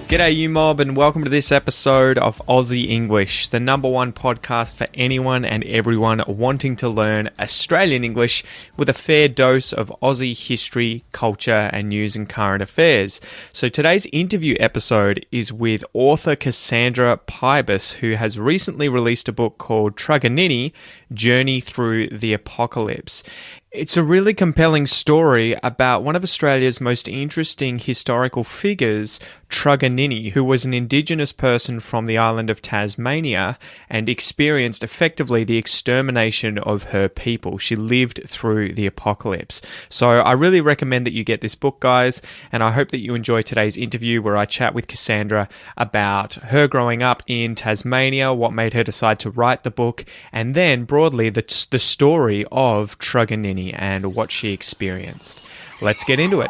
G'day you mob, and welcome to this episode of Aussie English, the number one podcast for anyone and everyone wanting to learn Australian English with a fair dose of Aussie history, culture and news and current affairs. So today's interview episode is with author Cassandra Pybus, who has recently released a book called Truganini, Journey Through the Apocalypse. It's a really compelling story about one of Australia's most interesting historical figures, Truganini, who was an Indigenous person from the island of Tasmania and experienced effectively the extermination of her people. She lived through the apocalypse. So I really recommend that you get this book, guys, and I hope that you enjoy today's interview where I chat with Cassandra about her growing up in Tasmania, what made her decide to write the book, and then broadly the story of Truganini and what she experienced. Let's get into it.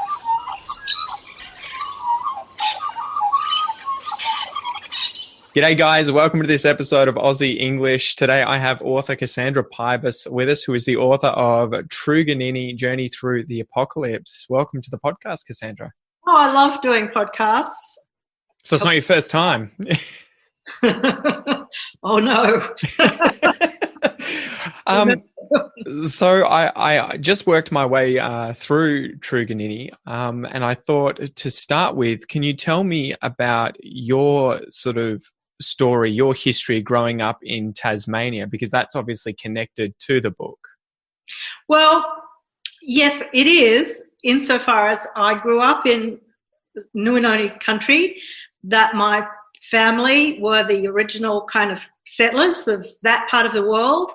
G'day guys, welcome to this episode of Aussie English. Today I have author Cassandra Pybus with us, who is the author of Truganini, Journey Through the Apocalypse. Welcome to the podcast, Cassandra. Oh, I love doing podcasts. So it's not your first time? Oh no. So I just worked my way through Truganini, and I thought to start with, can you tell me about your sort of story, your history growing up in Tasmania, because that's obviously connected to the book? Well, yes, it is, insofar as I grew up in Truganini country, that my family were the original kind of settlers of that part of the world,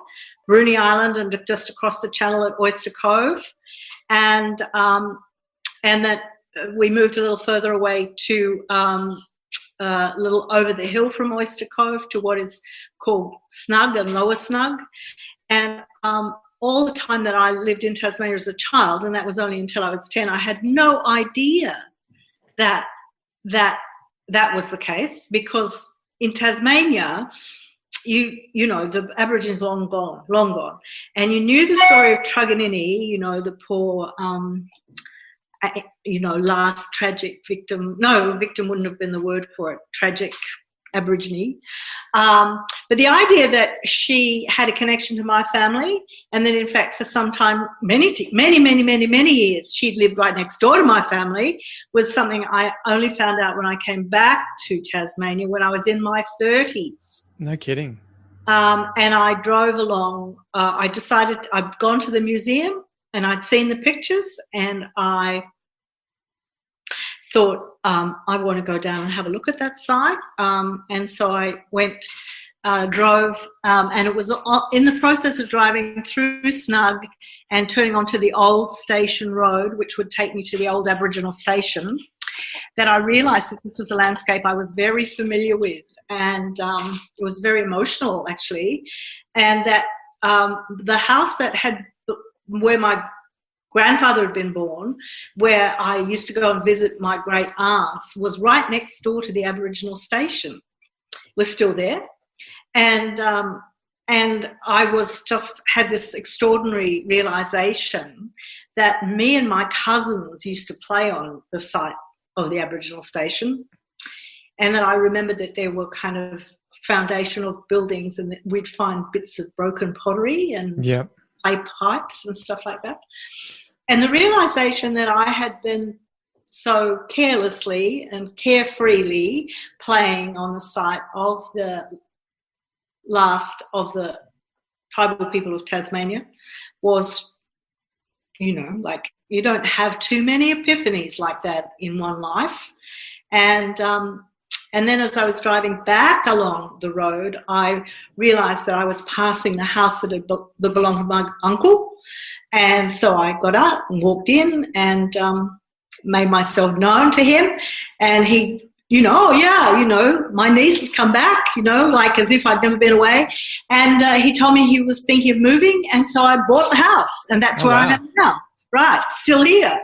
Bruny Island and just across the channel at Oyster Cove, and that we moved a little further away to a little over the hill from Oyster Cove to what is called Snug and Lower Snug. And all the time that I lived in Tasmania as a child, and that was only until I was 10, I had no idea that was the case, because in Tasmania, you know, the Aborigines long gone. And you knew the story of Truganini, you know, the poor, last tragic victim. No, victim wouldn't have been the word for it. Tragic Aborigine. But the idea that she had a connection to my family, and that in fact for some time, many years, she'd lived right next door to my family, was something I only found out when I came back to Tasmania when I was in my 30s. No kidding. And I drove along. I decided I'd gone to the museum and I'd seen the pictures, and I thought I want to go down and have a look at that site. And so I went, drove, and it was in the process of driving through Snug and turning onto the old station road, which would take me to the old Aboriginal station, that I realised that this was a landscape I was very familiar with, and it was very emotional actually, and that the house where my grandfather had been born, where I used to go and visit my great aunts, was right next door to the Aboriginal station, was still there, and I had this extraordinary realisation that me and my cousins used to play on the site of the Aboriginal station, and that I remembered that there were kind of foundational buildings, and that we'd find bits of broken pottery and clay pipes and stuff like that. And the realisation that I had been so carelessly and carefreely playing on the site of the last of the tribal people of Tasmania was, you know, like, you don't have too many epiphanies like that in one life. And then as I was driving back along the road, I realised that I was passing the house that belonged to my uncle. And so I got up and walked in and made myself known to him. And he, my niece has come back, like as if I'd never been away. And he told me he was thinking of moving. And so I bought the house. And that's where I am now. Right, still here.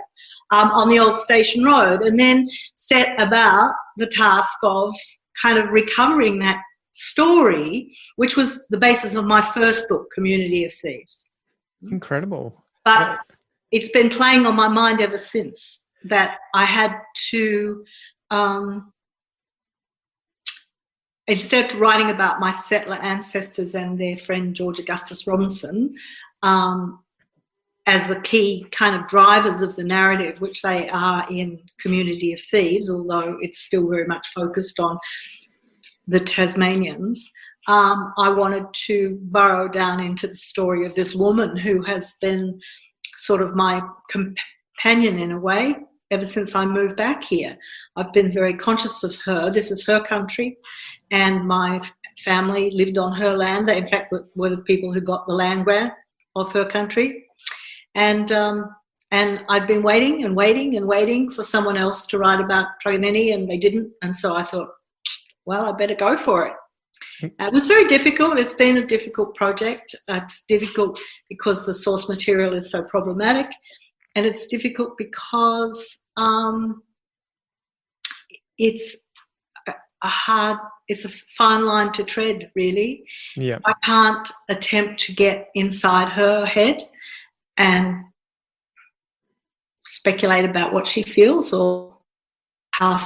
On the old station road, and then set about the task of kind of recovering that story, which was the basis of my first book, Community of Thieves. Incredible. But it's been playing on my mind ever since, that I had to instead of writing about my settler ancestors and their friend George Augustus Robinson as the key kind of drivers of the narrative, which they are in Community of Thieves, although it's still very much focused on the Tasmanians, I wanted to burrow down into the story of this woman who has been sort of my companion in a way ever since I moved back here. I've been very conscious of her. This is her country, and my family lived on her land. They, in fact, were the people who got the land grant of her country. And I'd been waiting and waiting and waiting for someone else to write about Truganini, and they didn't. And so I thought, well, I better go for it. It was very difficult. It's been a difficult project. It's difficult because the source material is so problematic, and it's difficult because it's a fine line to tread, really. Yeah. I can't attempt to get inside her head and speculate about what she feels or how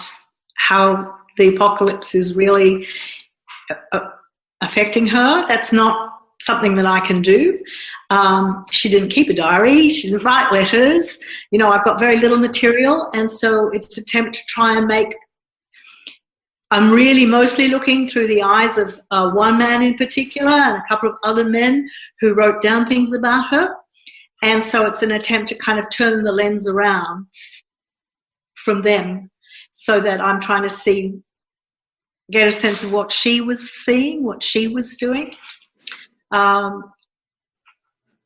the apocalypse is really affecting her. That's not something that I can do. She didn't keep a diary. She didn't write letters. You know, I've got very little material, and so it's an attempt to try and make. I'm really mostly looking through the eyes of one man in particular and a couple of other men who wrote down things about her. And so it's an attempt to kind of turn the lens around from them so that I'm trying to get a sense of what she was seeing, what she was doing.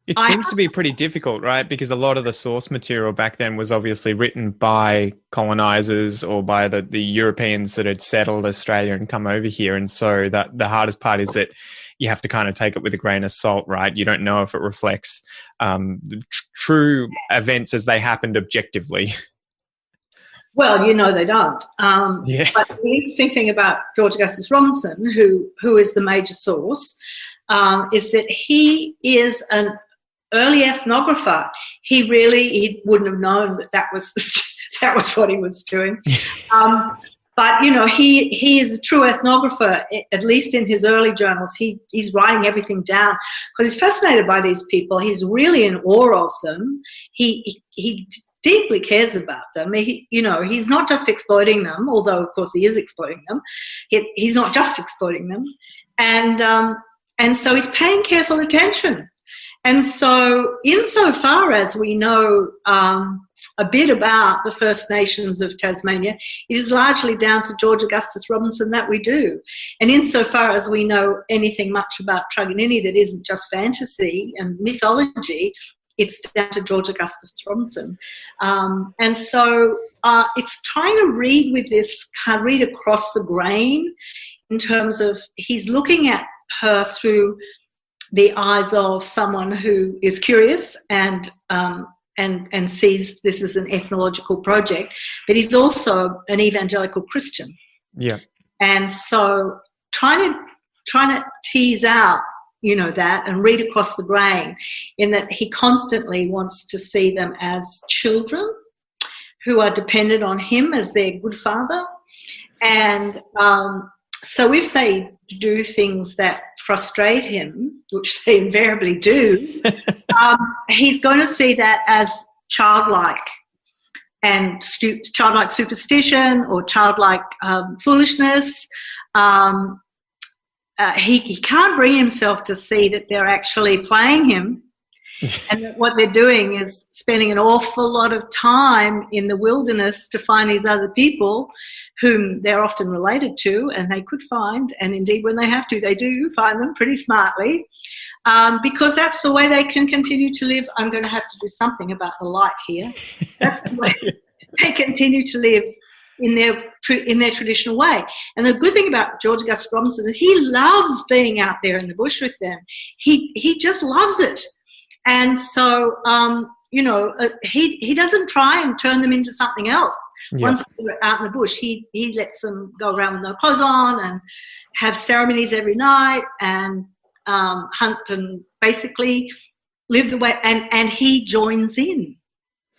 It seems to be pretty difficult, right? Because a lot of the source material back then was obviously written by colonizers or by the Europeans that had settled Australia and come over here. And so that the hardest part is that you have to kind of take it with a grain of salt, right? You don't know if it reflects true events as they happened objectively. Well, you know they don't. Yeah. But the interesting thing about George Augustus Robinson, who is the major source, is that he is an early ethnographer. He wouldn't have known that was what he was doing. But you know, he is a true ethnographer. At least in his early journals, he's writing everything down because he's fascinated by these people. He's really in awe of them. He deeply cares about them. He's not just exploiting them, although of course he is exploiting them. He's not just exploiting them, and so he's paying careful attention. And so, insofar as we know a bit about the First Nations of Tasmania, it is largely down to George Augustus Robinson that we do. And insofar as we know anything much about Truganini that isn't just fantasy and mythology, it's down to George Augustus Robinson. And so it's trying to read across the grain in terms of he's looking at her through the eyes of someone who is curious and sees this as an ethnological project, but he's also an evangelical Christian. Yeah. And so trying to tease out, that and read across the grain in that he constantly wants to see them as children who are dependent on him as their good father. And so if they do things that frustrate him, which they invariably do, he's going to see that as childlike and childlike superstition or childlike foolishness. He can't bring himself to see that they're actually playing him and that what they're doing is spending an awful lot of time in the wilderness to find these other people whom they're often related to, and they could find, and indeed when they have to, they do find them pretty smartly, because that's the way they can continue to live. I'm going to have to do something about the light here. That's the way they continue to live in their traditional way. And the good thing about George Augustus Robinson is he loves being out there in the bush with them. He just loves it. And so, he doesn't try and turn them into something else. Yeah. Once they're out in the bush, he lets them go around with no clothes on and have ceremonies every night and hunt and basically live the way. And he joins in.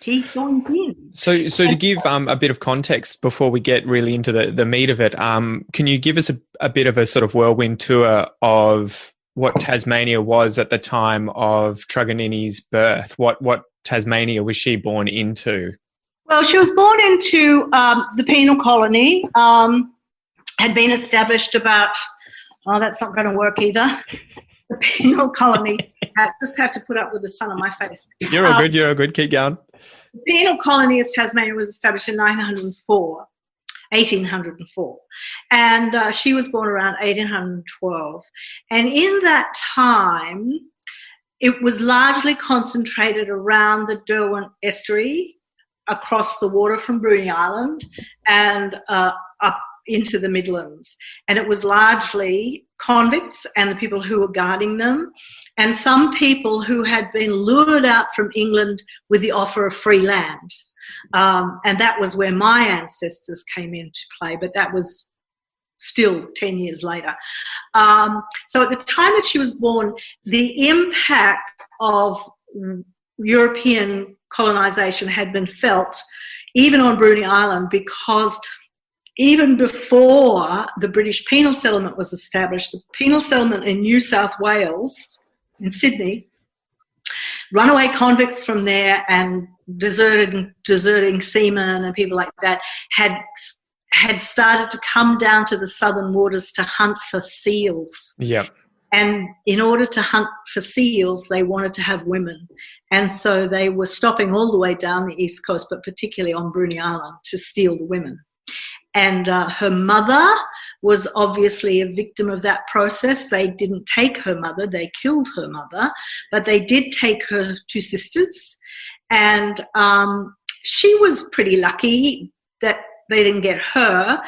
he joined in. So to give a bit of context before we get really into the meat of it, can you give us a bit of a sort of whirlwind tour of what Tasmania was at the time of Truganini's birth? What Tasmania was she born into? Well, she was born into the penal colony, had been established about, that's not going to work either. The penal colony, I just have to put up with the sun on my face. You're all good, keep going. The penal colony of Tasmania was established in 1804, and she was born around 1812. And in that time, it was largely concentrated around the Derwent Estuary, across the water from Bruny Island, and up into the Midlands. And it was largely convicts and the people who were guarding them, and some people who had been lured out from England with the offer of free land. And that was where my ancestors came into play, but that was still 10 years later. So at the time that she was born, the impact of European colonisation had been felt even on Bruny Island, because even before the British penal settlement was established, the penal settlement in New South Wales, in Sydney, runaway convicts from there and deserting seamen and people like that had started to come down to the southern waters to hunt for seals. Yep. And in order to hunt for seals, they wanted to have women. And so they were stopping all the way down the east coast, but particularly on Bruny Island, to steal the women. And her mother was obviously a victim of that process. They didn't take her mother, they killed her mother, but they did take her two sisters. And she was pretty lucky that they didn't get her,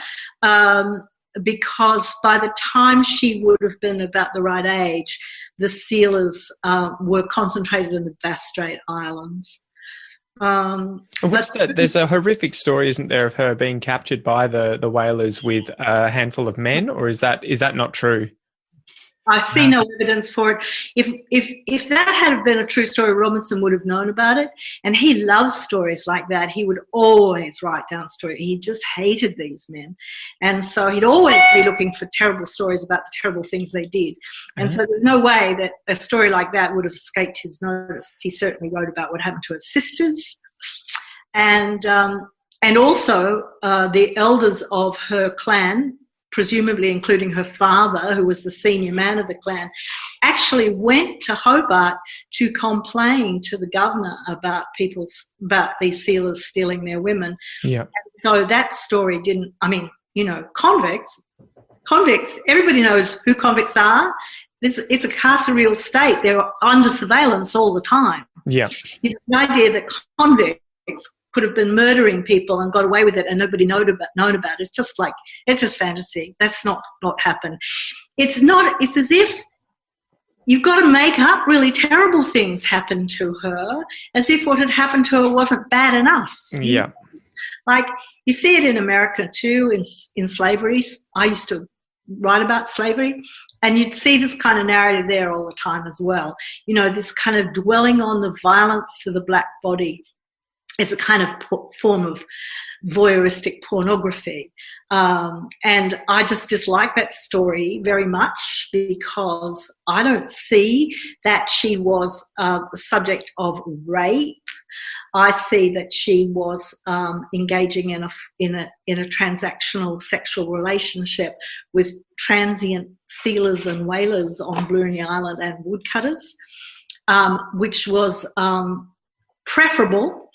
because by the time she would have been about the right age, the sealers were concentrated in the Bass Strait Islands. There's a horrific story, isn't there, of her being captured by the whalers with a handful of men, or is that not true? I see no evidence for it. If that had been a true story, Robinson would have known about it. And he loves stories like that. He would always write down stories. He just hated these men. And so he'd always be looking for terrible stories about the terrible things they did. And so there's no way that a story like that would have escaped his notice. He certainly wrote about what happened to his sisters. And also the elders of her clan, presumably including her father, who was the senior man of the clan, actually went to Hobart to complain to the governor about these sealers stealing their women. Yeah. And so that story didn't, convicts, everybody knows who convicts are. It's a carceral state. They're under surveillance all the time. Yeah. The idea that convicts could have been murdering people and got away with it and nobody known about it. It's just fantasy. That's not what happened. It's as if you've got to make up really terrible things happen to her, as if what had happened to her wasn't bad enough. Yeah. Like, you see it in America too, in slavery. I used to write about slavery, and you'd see this kind of narrative there all the time as well. This kind of dwelling on the violence to the black body is a kind of form of voyeuristic pornography. And I just dislike that story very much, because I don't see that she was the subject of rape. I see that she was engaging in a transactional sexual relationship with transient sealers and whalers on Bruny Island and woodcutters, which was preferable,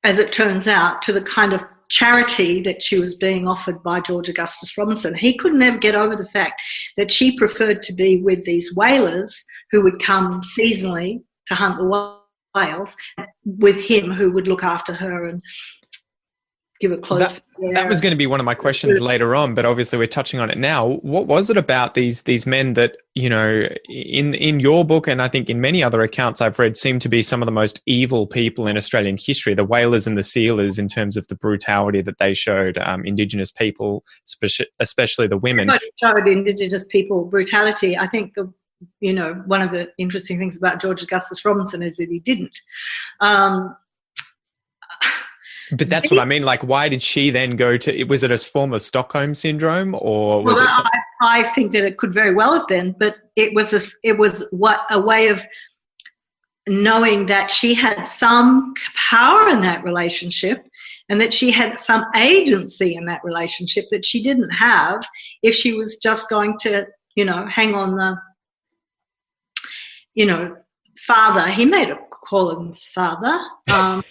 as it turns out, to the kind of charity that she was being offered by George Augustus Robinson. He could never get over the fact that she preferred to be with these whalers who would come seasonally to hunt the whales, with him who would look after her and give a close. That was going to be one of my questions later on, but obviously we're touching on it now. What was it about these men that, in your book, and I think in many other accounts I've read, seem to be some of the most evil people in Australian history, the whalers and the sealers, in terms of the brutality that they showed Indigenous people, especially the women. Showed Indigenous people brutality. I think one of the interesting things about George Augustus Robinson is that he didn't. But that's what I mean. Like, why did she then go to? Was it a form of Stockholm syndrome, or was Well, it? I think that it could very well have been, but it was a way of knowing that she had some power in that relationship, and that she had some agency in that relationship that she didn't have if she was just going to, hang on the, father. He made her call him father. The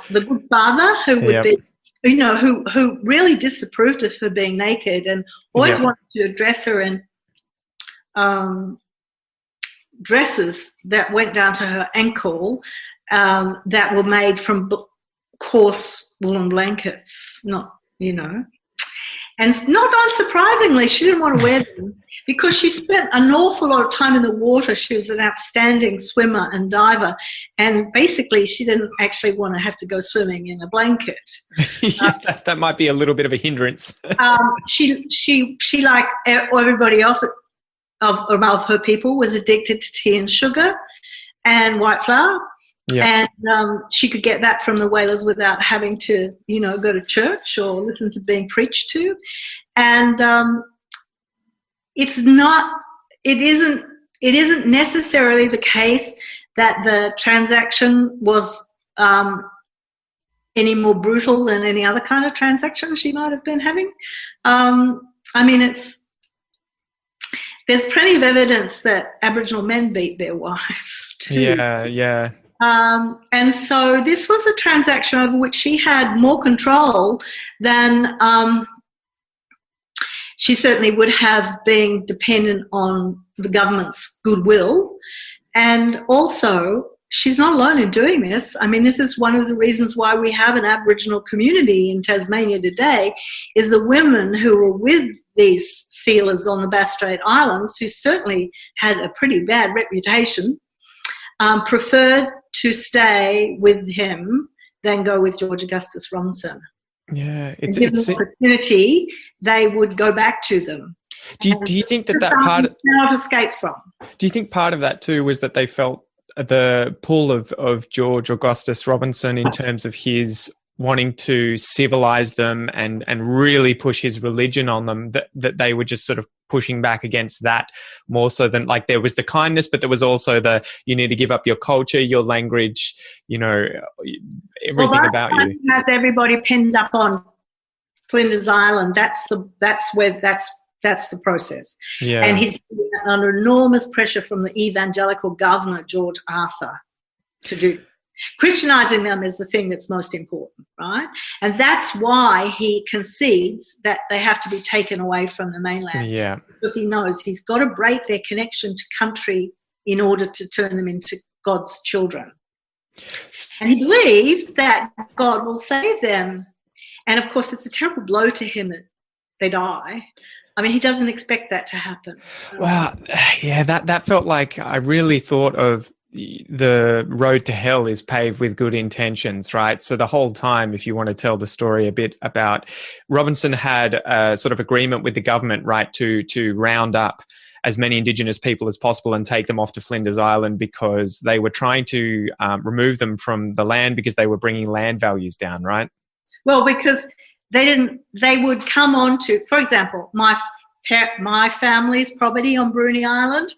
good father who would be, who really disapproved of her being naked and always wanted to dress her in dresses that went down to her ankle, that were made from coarse woolen blankets, And not unsurprisingly, she didn't want to wear them because she spent an awful lot of time in the water. She was an outstanding swimmer and diver, and basically she didn't actually want to have to go swimming in a blanket. That might be a little bit of a hindrance. She like everybody else of her people was addicted to tea and sugar and white flour. Yeah. And she could get that from the whalers without having to, go to church or listen to being preached to. And it isn't necessarily the case that the transaction was any more brutal than any other kind of transaction she might have been having. There's plenty of evidence that Aboriginal men beat their wives too. Yeah. And so this was a transaction over which she had more control than she certainly would have, being dependent on the government's goodwill. And also, she's not alone in doing this. This is one of the reasons why we have an Aboriginal community in Tasmania today, is the women who were with these sealers on the Bass Strait Islands, who certainly had a pretty bad reputation, preferred to stay with him than go with George Augustus Robinson. Yeah, it's an opportunity, they would go back to them. Do you think that part cannot escape from? Do you think part of that too was that they felt the pull of George Augustus Robinson in terms of his wanting to civilize them and really push his religion on them, that they were just sort of pushing back against that more so than, like, there was the kindness, but there was also the, you need to give up your culture, your language, everything about you. Has everybody pinned up on Flinders Island? That's the process. Yeah. And he's under enormous pressure from the evangelical governor, George Arthur, to do. Christianizing them is the thing that's most important, right? And that's why he concedes that they have to be taken away from the mainland. Yeah. Because he knows he's got to break their connection to country in order to turn them into God's children. And he believes that God will save them. And, of course, it's a terrible blow to him that they die. He doesn't expect that to happen. Wow. Yeah, that felt like, I really thought of the road to hell is paved with good intentions, right? So the whole time, if you want to tell the story a bit about, Robinson had a sort of agreement with the government, right, to round up as many Indigenous people as possible and take them off to Flinders Island, because they were trying to remove them from the land because they were bringing land values down, right? Well, because they would come on to, for example, my family's property on Bruny Island.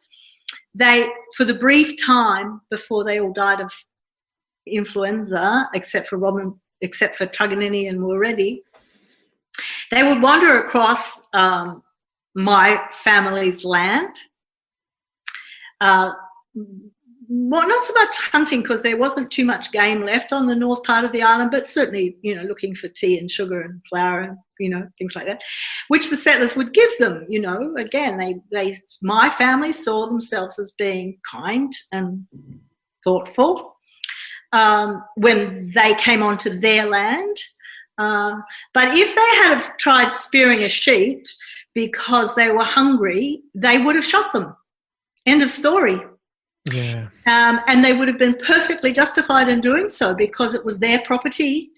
For the brief time before they all died of influenza, except for Truganini and Mulready, they would wander across my family's land. Well, not so much hunting, because there wasn't too much game left on the north part of the island, but certainly, looking for tea and sugar and flour and, things like that, which the settlers would give them. Again, my family saw themselves as being kind and thoughtful when they came onto their land. But if they had have tried spearing a sheep because they were hungry, they would have shot them. End of story. Yeah. And they would have been perfectly justified in doing so, because it was their property.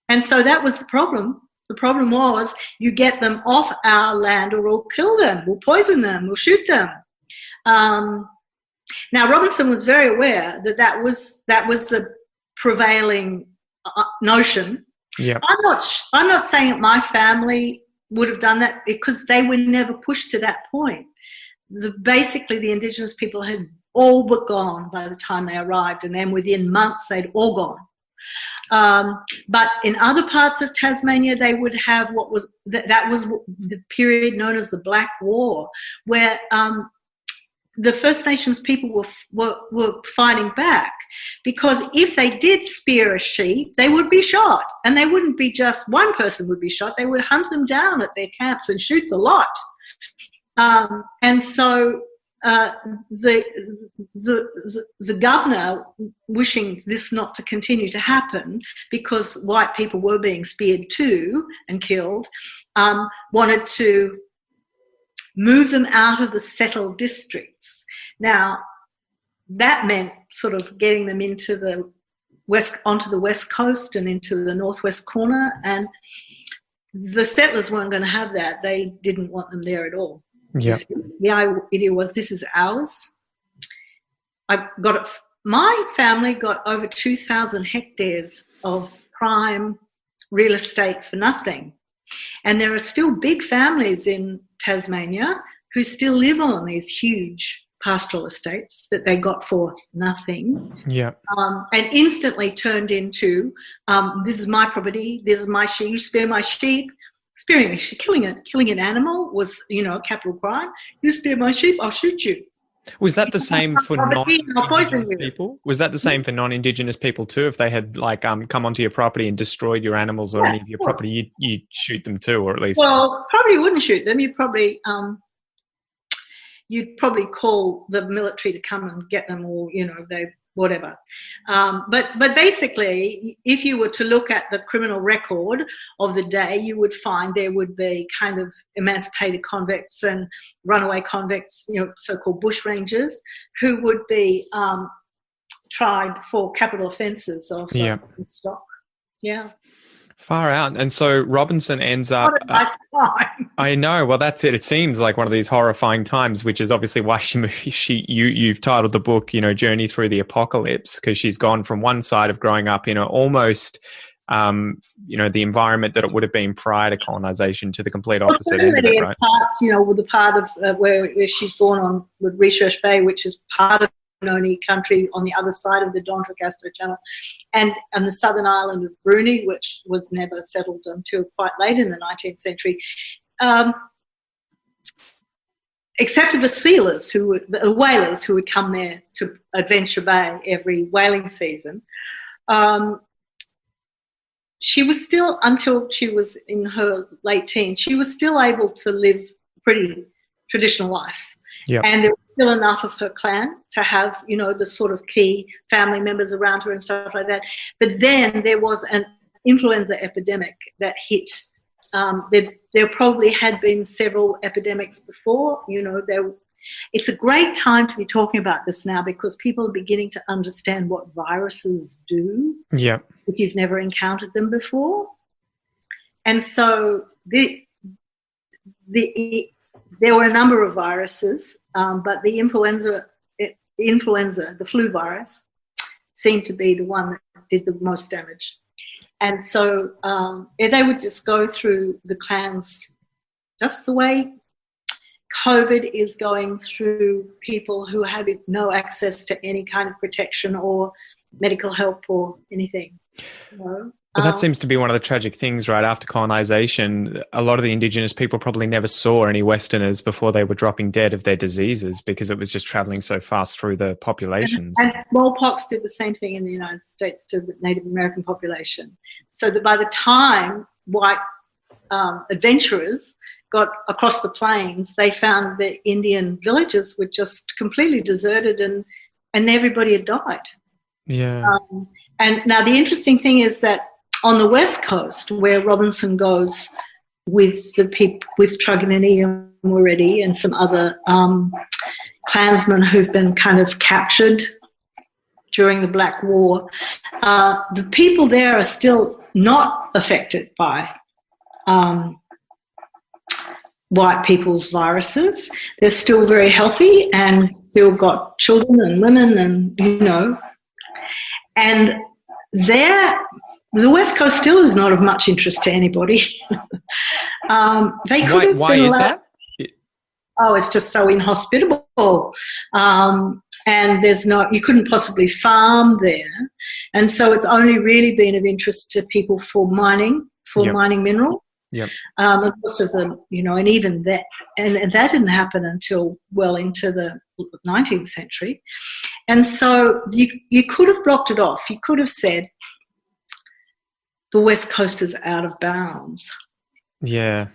And so that was the problem. The problem was, you get them off our land or we'll kill them, we'll poison them, we'll shoot them. Now, Robinson was very aware that was the prevailing notion Yeah. I'm not saying that my family would have done that because they were never pushed to that point. Basically, the Indigenous people had all but gone by the time they arrived, and then within months they'd all gone. But in other parts of Tasmania, they would have what was that was the period known as the Black War, where the First Nations people were fighting back, because if they did spear a sheep, they would be shot, and they wouldn't be just one person would be shot. They would hunt them down at their camps and shoot the lot. And so the governor, wishing this not to continue to happen because white people were being speared too and killed, wanted to move them out of the settled districts. Now, that meant sort of getting them into onto the west coast and into the northwest corner, and the settlers weren't going to have that. They didn't want them there at all. Yeah. The idea was, this is ours. My family got over 2,000 hectares of prime real estate for nothing. And there are still big families in Tasmania who still live on these huge pastoral estates that they got for nothing. Yeah. And instantly turned into, this is my property, this is my sheep, you spare my sheep. Killing an animal was, a capital crime. You spare my sheep, I'll shoot you. Was that the same for non-Indigenous you. people? Was that the same for non-Indigenous people too? If they had come onto your property and destroyed your animals or any of your property, you'd shoot them too, or at least? Well, probably wouldn't shoot them. You'd probably call the military to come and get them, or whatever. But basically, if you were to look at the criminal record of the day, you would find there would be kind of emancipated convicts and runaway convicts, so-called bushrangers, who would be tried for capital offences of stock. Yeah. Far out. And so Robinson ends up... What a nice time. I know. Well, that's it. It seems like one of these horrifying times, which is obviously why you've titled the book, Journey Through the Apocalypse, because she's gone from one side of growing up in almost, the environment that it would have been prior to colonisation to the complete opposite end of it, right? Parts, with the part of where she's born on with Research Bay, which is part of Truganini country on the other side of the Don Trocastro Channel, and the southern island of Bruni, which was never settled until quite late in the 19th century, except for the sealers, the whalers who would come there to Adventure Bay every whaling season. She was still, until she was in her late teens, she was still able to live a pretty traditional life. Yep. And there was still enough of her clan to have, the sort of key family members around her and stuff like that. But then there was an influenza epidemic that hit. There probably had been several epidemics before. It's a great time to be talking about this now, because people are beginning to understand what viruses do. Yeah. If you've never encountered them before. And so there were a number of viruses, but the influenza, the flu virus, seemed to be the one that did the most damage. And so they would just go through the clans just the way COVID is going through people who have no access to any kind of protection or medical help or anything. Well, that seems to be one of the tragic things, right? After colonisation, a lot of the Indigenous people probably never saw any Westerners before they were dropping dead of their diseases, because it was just travelling so fast through the populations. And smallpox did the same thing in the United States to the Native American population. So that by the time white adventurers got across the plains, they found the Indian villages were just completely deserted and everybody had died. Yeah. And now the interesting thing is that on the west coast, where Robinson goes with the people, with Truganini and Muridi and some other clansmen who've been kind of captured during the Black War, the people there are still not affected by white people's viruses. They're still very healthy and still got children and women and, and the West Coast still is not of much interest to anybody. They could have Why been is allowed, that? oh, it's just so inhospitable. And you couldn't possibly farm there. And so it's only really been of interest to people for mining mineral. Yep. Of course, and even that, and that didn't happen until well into the 19th century. And so you could have blocked it off. You could have said, the West Coast is out of bounds. Yeah.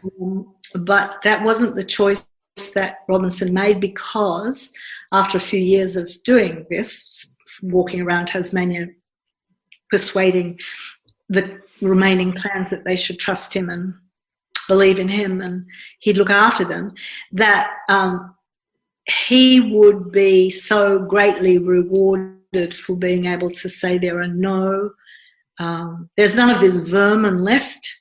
But that wasn't the choice that Robinson made, because after a few years of doing this, walking around Tasmania, persuading the remaining clans that they should trust him and believe in him and he'd look after them, that he would be so greatly rewarded for being able to say there's none of this vermin left.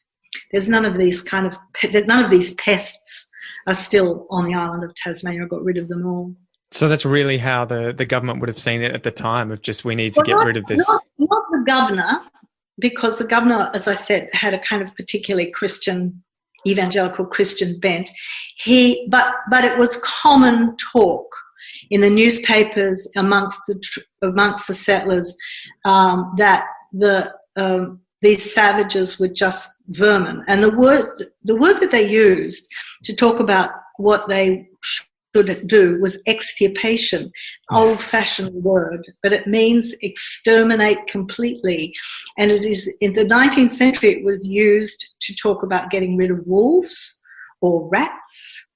There's none of these none of these pests are still on the island of Tasmania. I got rid of them all. So that's really how the government would have seen it at the time, of just, we need to get rid of this. Not the governor, because the governor, as I said, had a kind of particularly Christian, evangelical Christian bent. But it was common talk in the newspapers amongst the settlers that these savages were just vermin. And the word that they used to talk about what they should do was extirpation, old-fashioned word, but it means exterminate completely. And it is, in the 19th century, it was used to talk about getting rid of wolves or rats.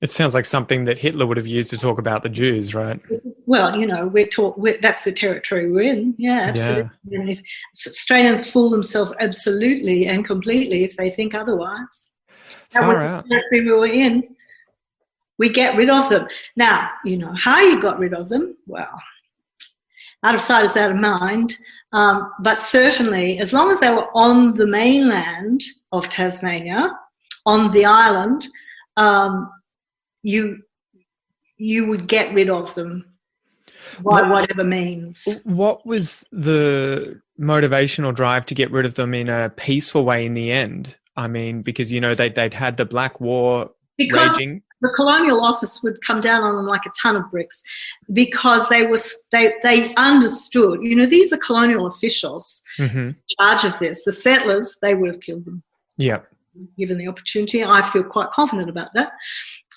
It sounds like something that Hitler would have used to talk about the Jews, right? Well, that's the territory we're in. Yeah, absolutely. Yeah. And if Australians fool themselves absolutely and completely if they think otherwise. That was the territory we were in. We get rid of them. Now, how you got rid of them, well, out of sight is out of mind. But certainly, as long as they were on the mainland of Tasmania, on the island, you would get rid of them by whatever means. What was the motivation or drive to get rid of them in a peaceful way in the end? I mean, because, they'd had the Black War raging. The Colonial Office would come down on them like a ton of bricks, because they understood, these are colonial officials in charge of this. The settlers, they would have killed them. Yeah. Given the opportunity. I feel quite confident about that.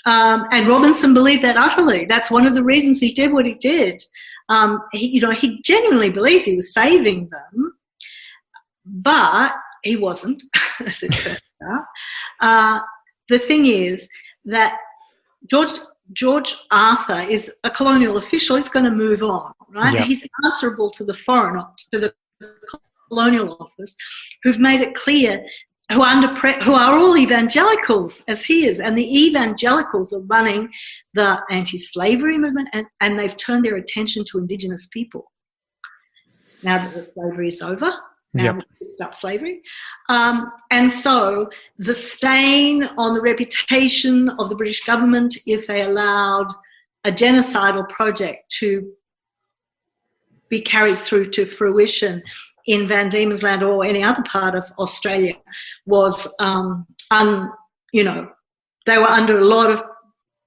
And Robinson believed that utterly. That's one of the reasons he did what he did. He genuinely believed he was saving them, but he wasn't, as it turned out. The thing is that George Arthur is a colonial official. He's going to move on, right? Yep. He's answerable to the Colonial Office, who've made it clear, who are all evangelicals, as he is, and the evangelicals are running the anti-slavery movement, and they've turned their attention to Indigenous people. Now that the slavery is over, now we've fixed up slavery. And so the stain on the reputation of the British government, if they allowed a genocidal project to be carried through to fruition in Van Diemen's Land or any other part of Australia, was, they were under a lot of,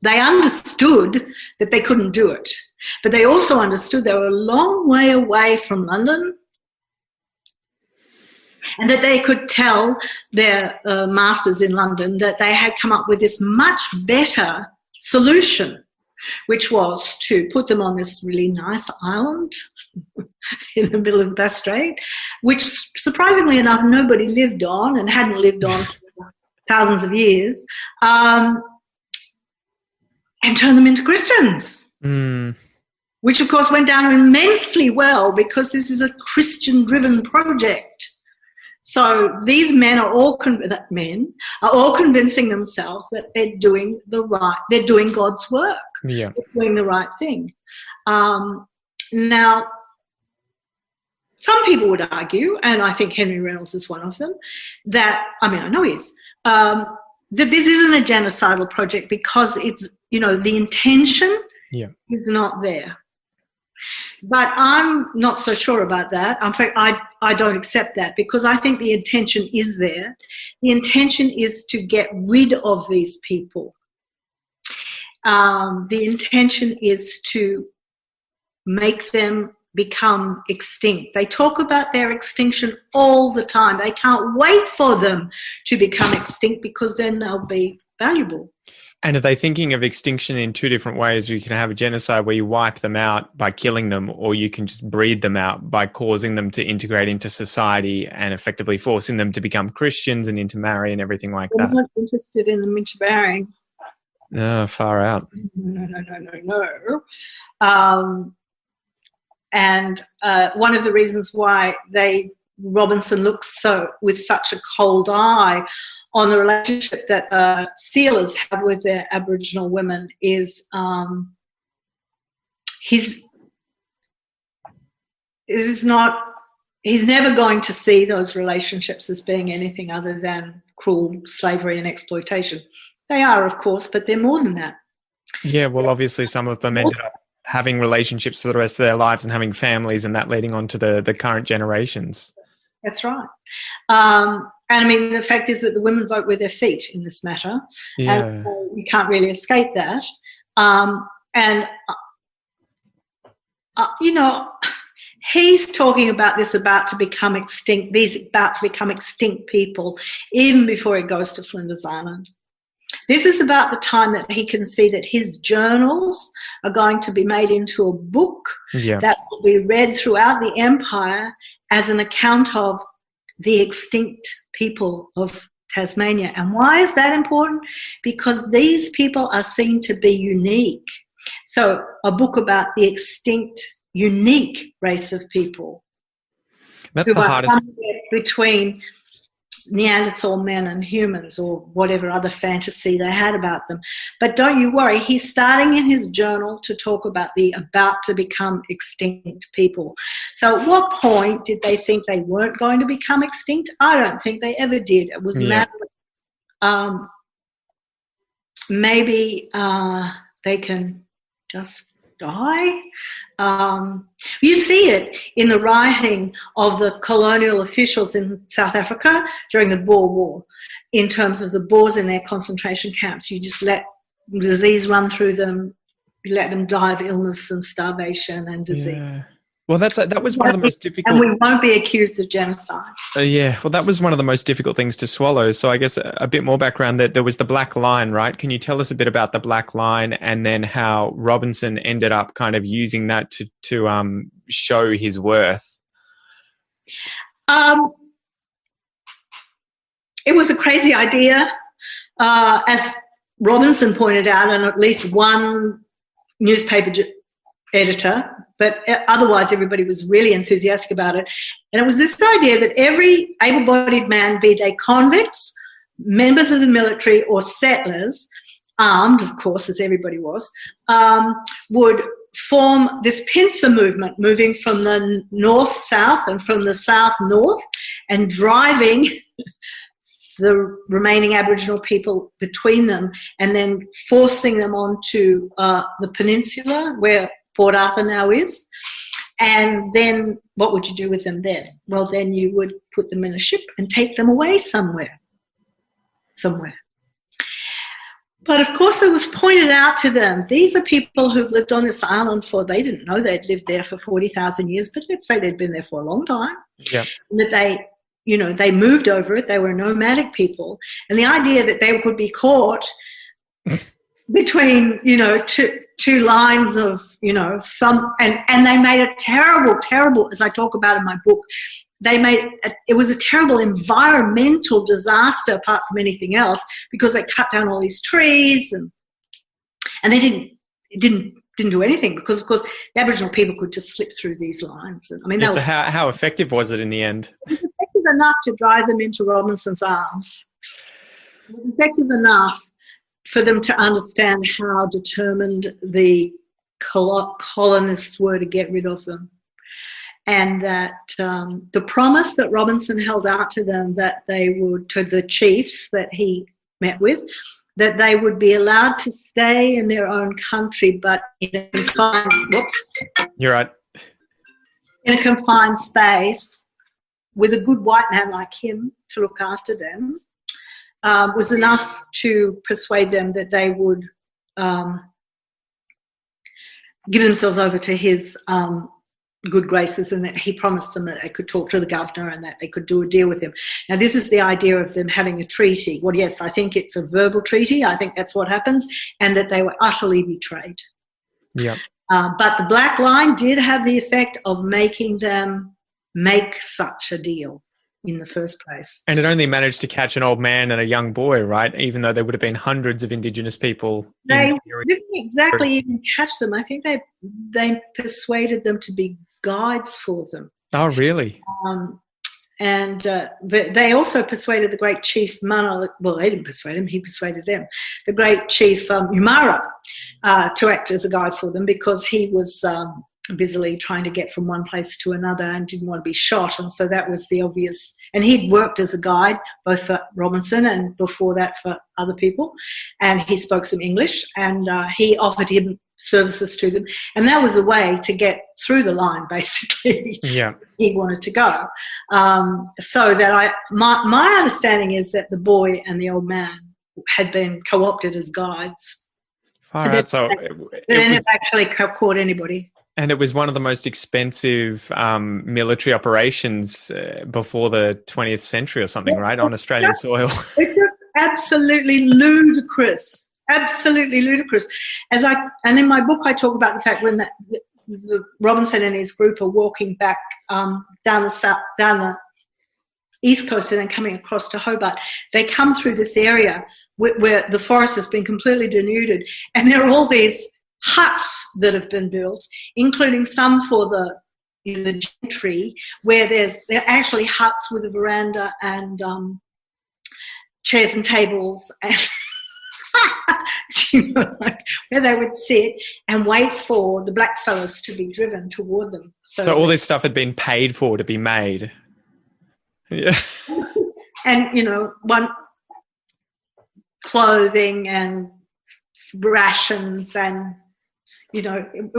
they understood that they couldn't do it, but they also understood they were a long way away from London, and that they could tell their masters in London that they had come up with this much better solution, which was to put them on this really nice island in the middle of Bass Strait, which surprisingly enough nobody lived on and hadn't lived on for thousands of years, and turn them into Christians, which of course went down immensely well, because this is a Christian-driven project. So these men are all convincing themselves that they're doing God's work. Yeah. They're doing the right thing. Now, some people would argue, and I think Henry Reynolds is one of them, that, I know he is, that this isn't a genocidal project because it's, the intention is not there. But I'm not so sure about that. In fact, I don't accept that, because I think the intention is there. The intention is to get rid of these people. The intention is to make them become extinct. They talk about their extinction all the time. They can't wait for them to become extinct, because then they'll be valuable. And are they thinking of extinction in two different ways? You can have a genocide where you wipe them out by killing them, or you can just breed them out by causing them to integrate into society and effectively forcing them to become Christians and intermarry and everything like that. I'm not interested in them intermarrying. No, far out. No. And one of the reasons why Robinson looks with such a cold eye on the relationship that sealers have with their Aboriginal women is he's never going to see those relationships as being anything other than cruel slavery and exploitation. They are, of course, but they're more than that. Yeah, well, obviously some of them ended up having relationships for the rest of their lives and having families, and that leading on to the current generations. That's right. And I mean, the fact is that the women vote with their feet in this matter. Yeah. And you can't really escape that. He's talking about these about to become extinct people, even before he goes to Flinders Island. This is about the time that he can see that his journals are going to be made into a book that will be read throughout the empire as an account of the extinct people of Tasmania. And why is that important? Because these people are seen to be unique. So a book about the extinct, unique race of people. That's the hardest. Between Neanderthal men and humans, or whatever other fantasy they had about them. But don't you worry, he's starting in his journal to talk about the about to become extinct people. So at what point did they think they weren't going to become extinct? I don't think they ever did. It was a matter of maybe they can just die. You see it in the writing of the colonial officials in South Africa during the Boer War, in terms of the Boers in their concentration camps. You just let disease run through them, you let them die of illness and starvation and disease. Yeah. Well, that was one of the most difficult. And we won't be accused of genocide. Well, that was one of the most difficult things to swallow. So I guess a bit more background, that there was the Black Line, right? Can you tell us a bit about the Black Line, and then how Robinson ended up kind of using that to show his worth? It was a crazy idea. As Robinson pointed out, and at least one newspaper editor, but otherwise everybody was really enthusiastic about it. And it was this idea that every able-bodied man, be they convicts, members of the military, or settlers, armed, of course, as everybody was, would form this pincer movement, moving from the north-south and from the south-north, and driving the remaining Aboriginal people between them, and then forcing them onto the peninsula where Port Arthur now is. And then what would you do with them then? Well, then you would put them in a ship and take them away somewhere. But of course it was pointed out to them, these are people who've lived on this island they didn't know they'd lived there for 40,000 years, but let's say they'd been there for a long time. Yeah. And that they moved over it, they were nomadic people. And the idea that they could be caught between, two lines of, and they made a terrible, as I talk about in my book, it was a terrible environmental disaster apart from anything else, because they cut down all these trees and they didn't do anything, because of course the Aboriginal people could just slip through these lines. And, I mean, so how effective was it in the end? It was effective enough to drive them into Robinson's arms. It was effective enough for them to understand how determined the colonists were to get rid of them. And that the promise that Robinson held out to them, that they would, to the chiefs that he met with, that they would be allowed to stay in their own country, but in a confined, You're right. in a confined space with a good white man like him to look after them was enough to persuade them that they would give themselves over to his good graces, and that he promised them that they could talk to the governor and that they could do a deal with him. Now, this is the idea of them having a treaty. Well, yes, I think it's a verbal treaty. I think that's what happens, and that they were utterly betrayed. Yeah. But the Black Line did have the effect of making them make such a deal in the first place. And it only managed to catch an old man and a young boy, right? Even though there would have been hundreds of Indigenous people. They didn't exactly even catch them. I think they persuaded them to be guides for them. Oh, really? But they also persuaded the great chief Mana. Well, they didn't persuade him; he persuaded them. The great chief Umara to act as a guide for them, because he was busily trying to get from one place to another and didn't want to be shot, and so that was the obvious. And he'd worked as a guide both for Robinson and before that for other people, and he spoke some English, and he offered him services to them, and that was a way to get through the line, basically. Yeah. He wanted to go. So that my understanding is that the boy and the old man had been co-opted as guides. Far out. So they never actually caught anybody. And it was one of the most expensive military operations before the 20th century or something, right, on Australian soil. It's just absolutely ludicrous. Absolutely ludicrous. And in my book I talk about the fact when the Robinson and his group are walking back down the east coast and then coming across to Hobart, they come through this area where the forest has been completely denuded, and there are all these huts that have been built, including some for the gentry, where they're actually huts with a veranda and chairs and tables and where they would sit and wait for the black fellas to be driven toward them. So all this stuff had been paid for to be made. Yeah. And, one clothing and rations and, it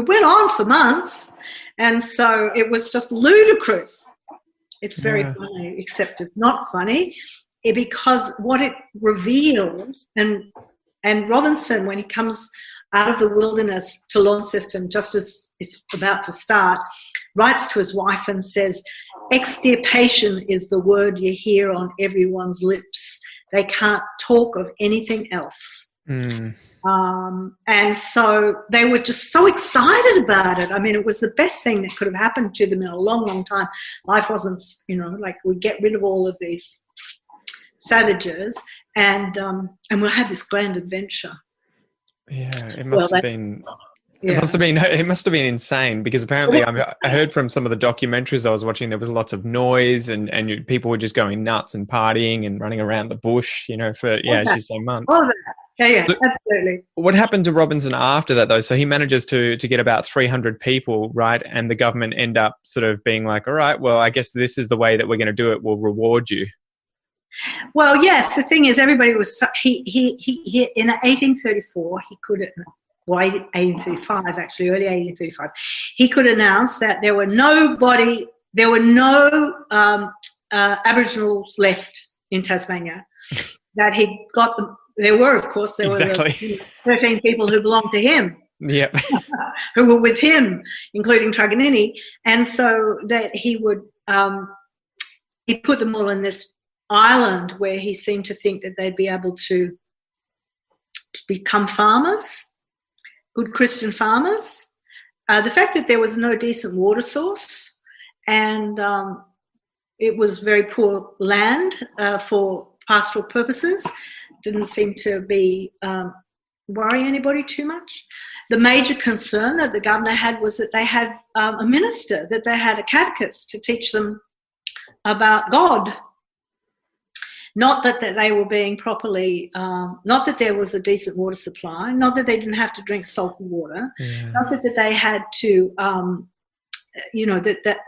went on for months. And so it was just ludicrous. It's very funny, except it's not funny, because what it reveals, and Robinson, when he comes out of the wilderness to Launceston, just as it's about to start, writes to his wife and says, extirpation is the word you hear on everyone's lips. They can't talk of anything else. Mm. And so they were just so excited about it. I mean, it was the best thing that could have happened to them in a long, long time. Life wasn't, like we get rid of all of these savages and we'll have this grand adventure. Yeah, it must have been. Yeah. It must have been insane, because apparently I heard from some of the documentaries I was watching, there was lots of noise and people were just going nuts and partying and running around the bush, for, as you say, months. All of that. Yeah, absolutely. What happened to Robinson after that, though? So he manages to get about 300 people, right? And the government end up sort of being like, all right, well, I guess this is the way that we're going to do it. We'll reward you. Well, yes, the thing is, everybody was, he in 1834, he could, 1835 actually, early 1835, he could announce that there were no Aboriginals left in Tasmania, that he got them. There were, of course, were the 13 people who belonged to him. Yep. Who were with him, including Truganini, and so that he would he put them all in this island where he seemed to think that they'd be able to become farmers, good Christian farmers. The fact that there was no decent water source and it was very poor land for pastoral purposes didn't seem to be worrying anybody too much. The major concern that the governor had was that they had a minister, that they had a catechist to teach them about God. Not that they were being properly, not that there was a decent water supply, not that they didn't have to drink salty water, not that they had to,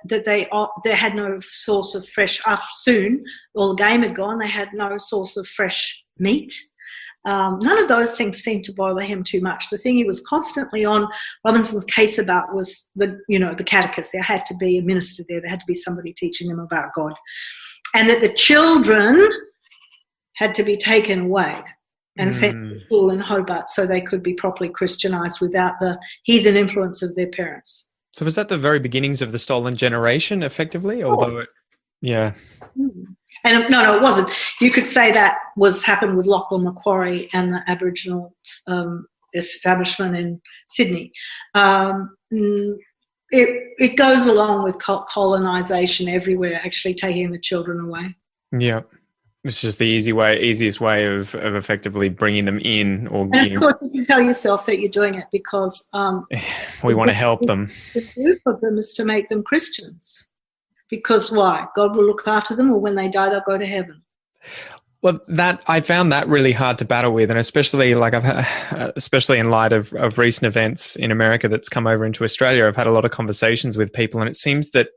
that they had no source of fresh, soon all the game had gone, they had no source of fresh meat. None of those things seemed to bother him too much. The thing he was constantly on Robinson's case about was the catechist. There had to be a minister there. There had to be somebody teaching them about God. And that the children had to be taken away and sent to school in Hobart so they could be properly Christianized without the heathen influence of their parents. So was that the very beginnings of the stolen generation, effectively? Although, yeah. And no, it wasn't. You could say that happened with Lachlan Macquarie and the Aboriginal establishment in Sydney. It goes along with colonisation everywhere, actually taking the children away. Yeah. It's just the easiest way of effectively bringing them in. And of course, you can tell yourself that you're doing it because we want to help them. The group of them is to make them Christians. Because why? God will look after them, or when they die, they'll go to heaven. Well, I found that really hard to battle with, and especially especially in light of recent events in America that's come over into Australia. I've had a lot of conversations with people, and it seems that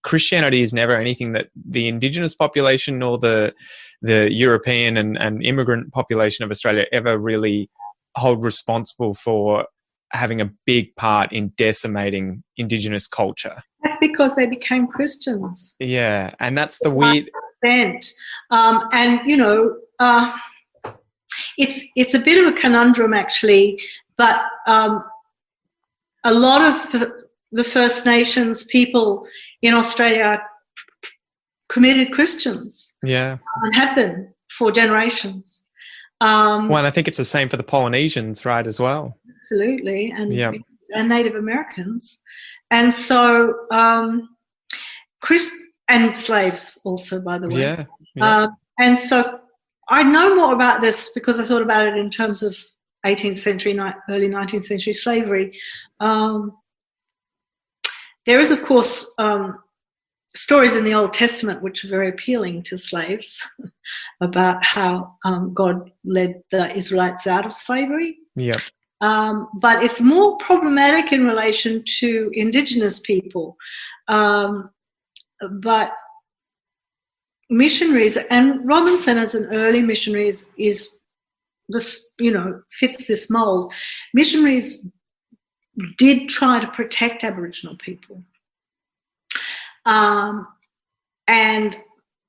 Christianity is never anything that the Indigenous population or the European and immigrant population of Australia ever really hold responsible for having a big part in decimating Indigenous culture. That's because they became Christians. Yeah, and that's the weird... 100%. It's a bit of a conundrum, actually, but a lot of the First Nations people in Australia are committed Christians. Yeah. And have been for generations. Well, and I think it's the same for the Polynesians, right, as well. Absolutely, and Native Americans. And so, and slaves also, by the way. Yeah. And so I know more about this because I thought about it in terms of 18th century, early 19th century slavery. There is, of course, stories in the Old Testament which are very appealing to slaves about how God led the Israelites out of slavery. Yeah. But it's more problematic in relation to Indigenous people. But missionaries, and Robinson as an early missionary is this, fits this mold. Missionaries did try to protect Aboriginal people. And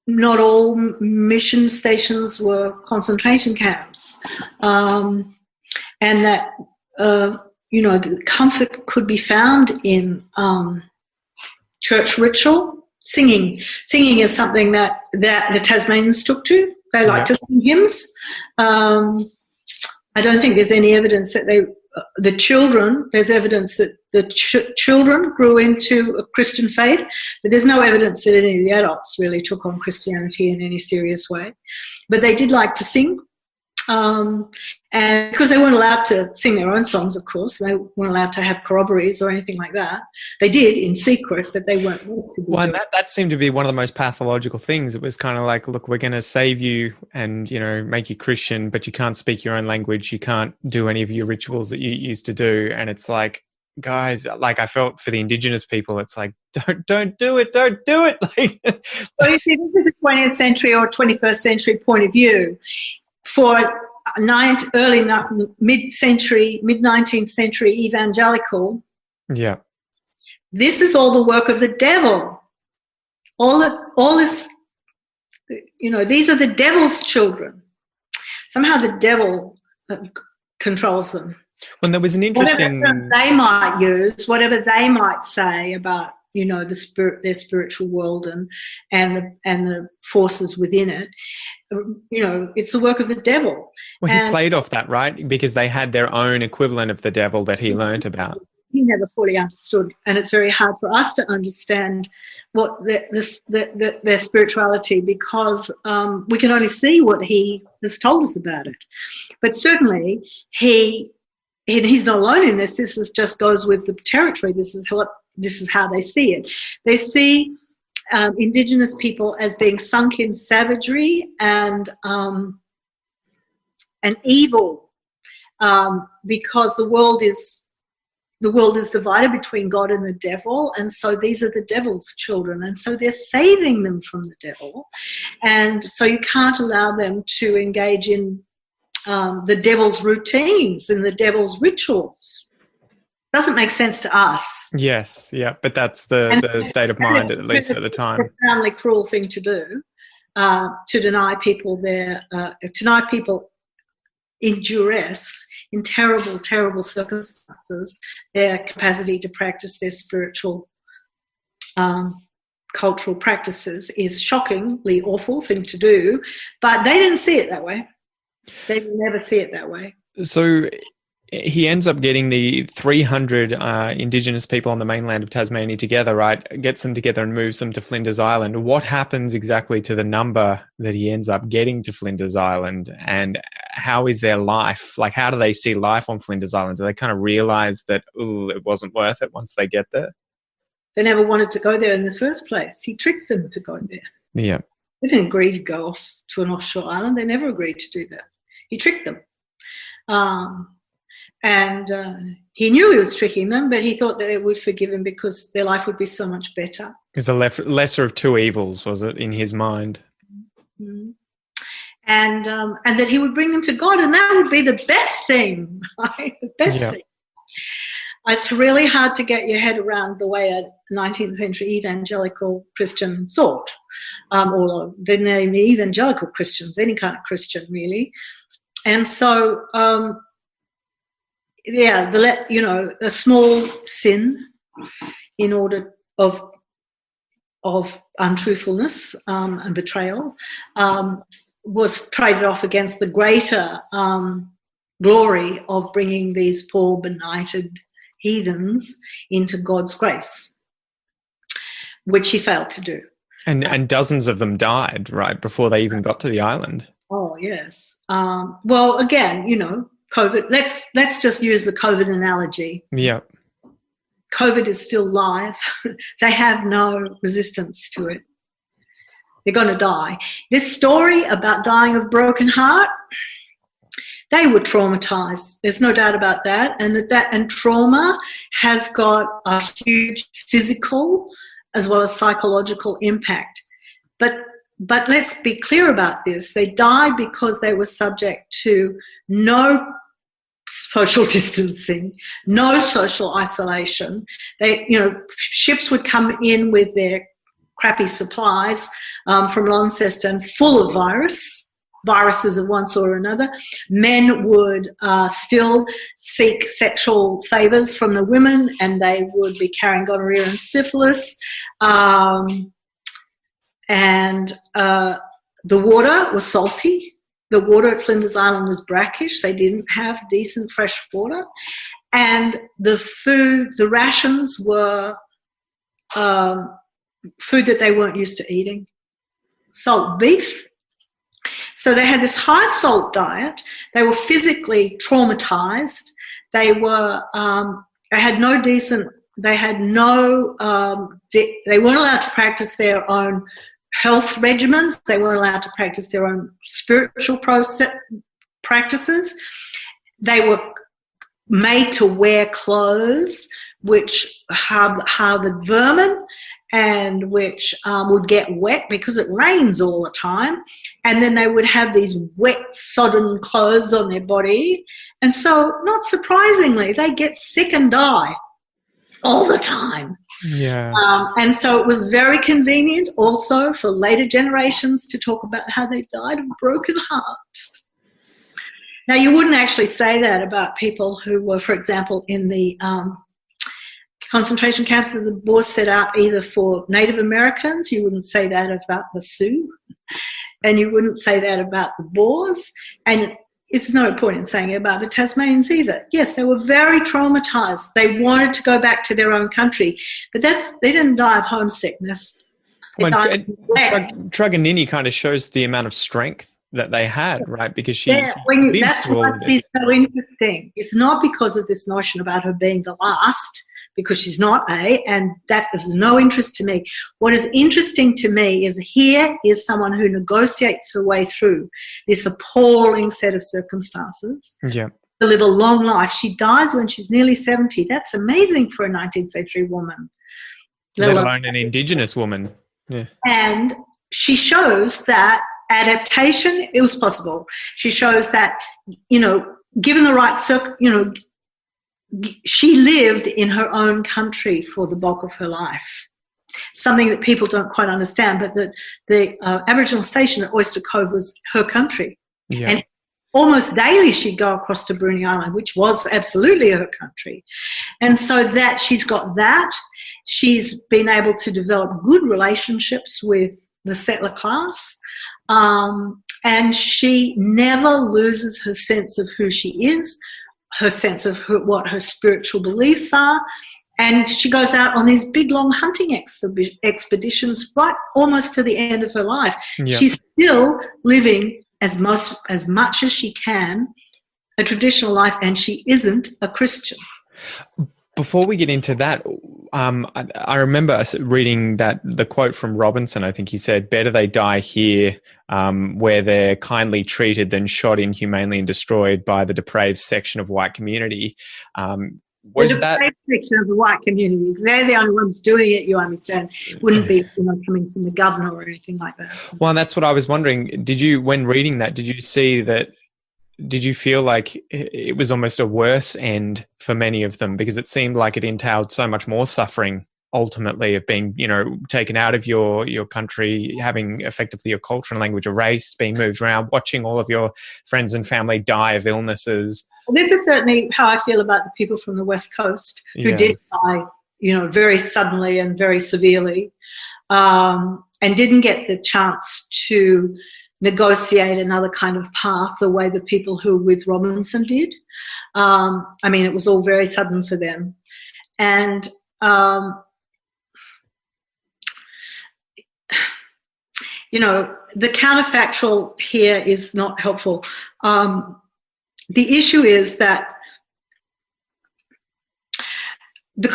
not all mission stations were concentration camps. And that, the comfort could be found in church ritual. Singing is something that the Tasmanians took to. They like to sing hymns. I don't think there's any evidence that there's evidence that the children grew into a Christian faith, but there's no evidence that any of the adults really took on Christianity in any serious way. But they did like to sing. And because they weren't allowed to sing their own songs, of course, they weren't allowed to have corroborees or anything like that. They did in secret, but they weren't. Well, and that seemed to be one of the most pathological things. It was kind of like, look, we're going to save you and, make you Christian, but you can't speak your own language. You can't do any of your rituals that you used to do. And it's like, guys, like I felt for the Indigenous people, it's like, don't do it. Don't do it. Well, you see, this is a 20th century or 21st century point of view. For early mid-century, mid-19th century evangelical, this is all the work of the devil. All this, these are the devil's children. Somehow the devil controls them. When there was an interesting... Whatever they might use, whatever they might say about, their spiritual world and the forces within it, it's the work of the devil. Well, he played off that, right? Because they had their own equivalent of the devil that he learnt about. He never fully understood, and it's very hard for us to understand what their spirituality, because we can only see what he has told us about it. But certainly he's not alone in this. This just goes with the territory. This is how they see it. They see Indigenous people as being sunk in savagery and evil, because the world is divided between God and the devil, and so these are the devil's children, and so they're saving them from the devil, and so you can't allow them to engage in the devil's routines and the devil's rituals. Doesn't make sense to us. Yes, yeah, but that's the state of mind, at least at the time. It's a profoundly cruel thing to do, to deny people in duress, in terrible, terrible circumstances, their capacity to practice their spiritual, cultural practices is shockingly awful thing to do, but they didn't see it that way. They never see it that way. So he ends up getting the 300 Indigenous people on the mainland of Tasmania together, right? Gets them together and moves them to Flinders Island. What happens exactly to the number that he ends up getting to Flinders Island, and how is their life? Like, how do they see life on Flinders Island? Do they kind of realise that, it wasn't worth it once they get there? They never wanted to go there in the first place. He tricked them to go there. Yeah. They didn't agree to go off to an offshore island. They never agreed to do that. He tricked them. And he knew he was tricking them, but he thought that they would forgive him because their life would be so much better. It was the lesser of two evils, was it, in his mind? Mm-hmm. And that he would bring them to God, and that would be the best thing, right? The best thing. It's really hard to get your head around the way a 19th century evangelical Christian thought, or they're not even evangelical Christians, any kind of Christian really. And so, a small sin in order of untruthfulness and betrayal was traded off against the greater glory of bringing these poor benighted heathens into God's grace, which he failed to do. And dozens of them died, right, before they even got to the island. Oh, yes. Well, again, COVID, let's just use the COVID analogy. Yeah. COVID is still live. They have no resistance to it. They're going to die. This story about dying of broken heart, they were traumatized. There's no doubt about that. And trauma has got a huge physical as well as psychological impact. But let's be clear about this. They died because they were subject to no social distancing, no social isolation. Ships would come in with their crappy supplies from Launceston full of viruses of one sort or another. Men would still seek sexual favours from the women, and they would be carrying gonorrhea and syphilis. And the water was salty. The water at Flinders Island was brackish. They didn't have decent fresh water. And the rations were food that they weren't used to eating. Salt beef. So they had this high salt diet. They were physically traumatized. They weren't allowed to practice their own health regimens. They weren't allowed to practice their own spiritual practices. They were made to wear clothes which harbored vermin and which would get wet because it rains all the time. And then they would have these wet, sodden clothes on their body. And so, not surprisingly, they get sick and die all the time. Yeah. And so it was very convenient also for later generations to talk about how they died of broken heart. Now, you wouldn't actually say that about people who were, for example, in the concentration camps that the Boers set up either for Native Americans. You wouldn't say that about the Sioux, and you wouldn't say that about the Boers, and it's no point in saying it about the Tasmanians either. Yes, they were very traumatized. They wanted to go back to their own country, but they didn't die of homesickness. Truganini kind of shows the amount of strength that they had, right? Because that's what is so interesting. It's not because of this notion about her being the last, because she's not, and that is no interest to me. What is interesting to me is here is someone who negotiates her way through this appalling set of circumstances to live a long life. She dies when she's nearly 70. That's amazing for a 19th century woman. Let alone an Indigenous woman. Yeah. And she shows that adaptation, it was possible. She shows that, given the right she lived in her own country for the bulk of her life. Something that people don't quite understand, but that the Aboriginal station at Oyster Cove was her country. Yeah. And almost daily she'd go across to Bruny Island, which was absolutely her country. And so that she's got that. She's been able to develop good relationships with the settler class. And she never loses her sense of who she is, her sense of what her spiritual beliefs are. And she goes out on these big, long hunting expeditions right almost to the end of her life. Yeah. She's still living as much as she can a traditional life, and she isn't a Christian. Before we get into that, I remember reading the quote from Robinson. I think he said, "Better they die here, where they're kindly treated, than shot inhumanely and destroyed by the depraved section of white community." Was that section of the white community? They're the only ones doing it. You understand? Wouldn't be coming from the governor or anything like that. Well, and that's what I was wondering. When reading that, did you see that? Did you feel like it was almost a worse end for many of them, because it seemed like it entailed so much more suffering ultimately, of being, taken out of your country, having effectively your culture and language erased, being moved around, watching all of your friends and family die of illnesses. Well, this is certainly how I feel about the people from the West Coast who did die, very suddenly and very severely, and didn't get the chance to negotiate another kind of path the way the people who were with Robinson did. It was all very sudden for them. And the counterfactual here is not helpful. The issue is that the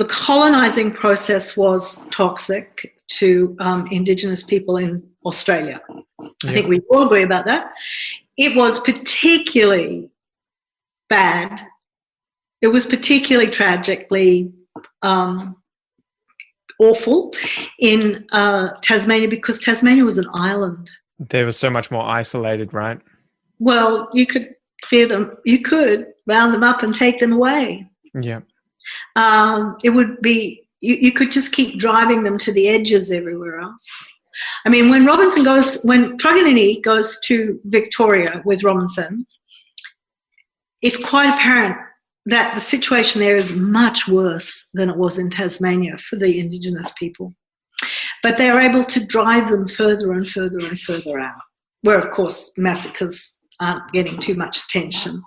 colonizing process was toxic to Indigenous people in Australia. I think we all agree about that. It was particularly bad. It was particularly tragically awful in Tasmania, because Tasmania was an island. There was so much more isolated, right? Well, you could clear them. You could round them up and take them away. Yeah. It would be, you could just keep driving them to the edges everywhere else. When Truganini goes to Victoria with Robinson, it's quite apparent that the situation there is much worse than it was in Tasmania for the Indigenous people. But they are able to drive them further and further and further out, where, of course, massacres aren't getting too much attention.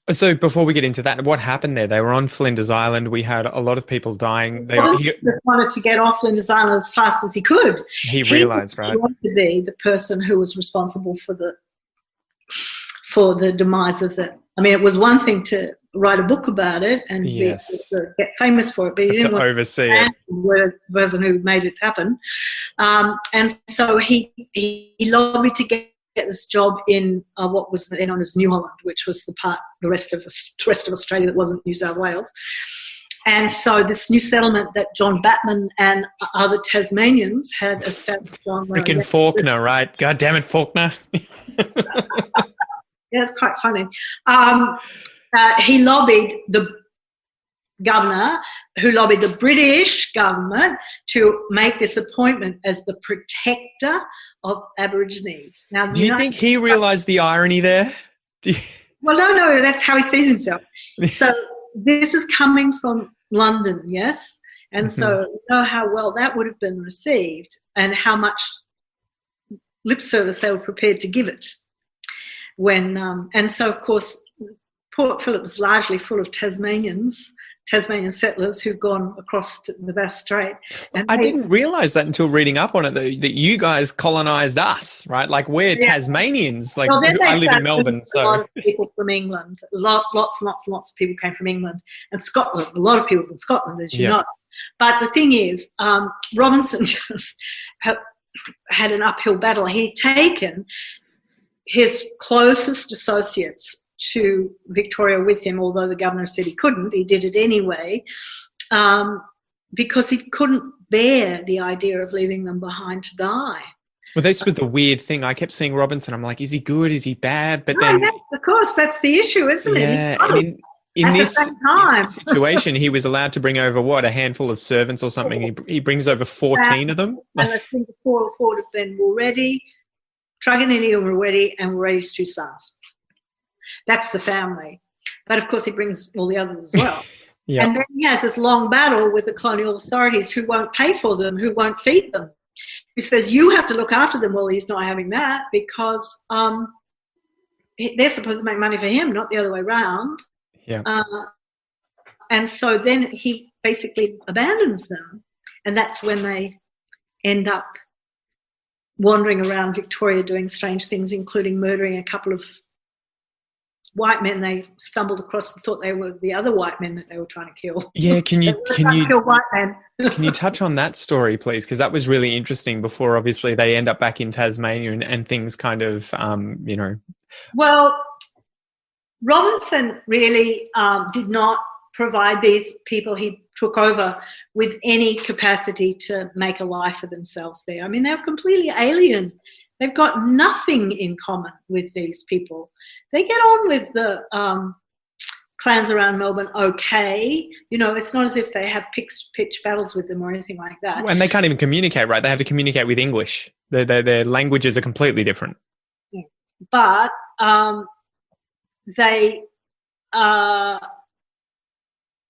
So before we get into that, what happened there? They were on Flinders Island. We had a lot of people dying. He wanted to get off Flinders Island as fast as he could. He realised, right? He wanted to be the person who was responsible for the demise of that. It was one thing to write a book about it and get famous for it, but he didn't want oversee it. The person who made it happen. And so he lobbied to get this job in what was then known as New Holland, which was the rest of Australia that wasn't New South Wales. And so this new settlement that John Batman and other Tasmanians had established on freaking Faulkner, right? God damn it, Faulkner. Yeah, it's quite funny. He lobbied the governor, who lobbied the British government to make this appointment as the protector of Aborigines. Now, do you think he realised the irony there? Well, no, that's how he sees himself. So this is coming from London, yes? And so you know how well that would have been received and how much lip service they were prepared to give it. And so, of course, Port Phillip was largely full of Tasmanian settlers who've gone across to the Bass Strait. And I didn't realise that until reading up on it, that you guys colonised us, right? Like, we're Tasmanians. Like, I live in Melbourne. So a lot of people from England, lots and lots of people came from England and Scotland. A lot of people from Scotland, as you know. But the thing is, Robinson just had an uphill battle. He'd taken his closest associates to Victoria with him, although the governor said he couldn't. He did it anyway because he couldn't bear the idea of leaving them behind to die. Well, this was the weird thing. I kept seeing Robinson. I'm like, is he good? Is he bad? But Oh, then, yes, of course, that's the issue, isn't it? yeah, and in At the this same time. situation, he was allowed to bring over what, a handful of servants or something. He brings over 14 of them. And I think four of them were ready. Truganini were ready, and were ready's two sons. That's the family. But of course, he brings all the others as well. Yeah. And then he has this long battle with the colonial authorities who won't pay for them, who won't feed them. He says, you have to look after them. Well, he's not having that because they're supposed to make money for him, not the other way around. Yeah. And so then he basically abandons them. And that's when they end up wandering around Victoria doing strange things, including murdering a couple of white men they stumbled across and thought they were the other white men that they were trying to kill. Yeah, can you kill white men. Can you touch on that story, please? Because that was really interesting. Before, obviously, they end up back in Tasmania, and things kind of, Well, Robinson really did not provide these people he took over with any capacity to make a life for themselves there. I mean, they're completely alien. They've got nothing in common with these people. They get on with the clans around Melbourne okay. You know, it's not as if they have pitched battles with them or anything like that. And they can't even communicate, right? They have to communicate with English. Their languages are completely different. But they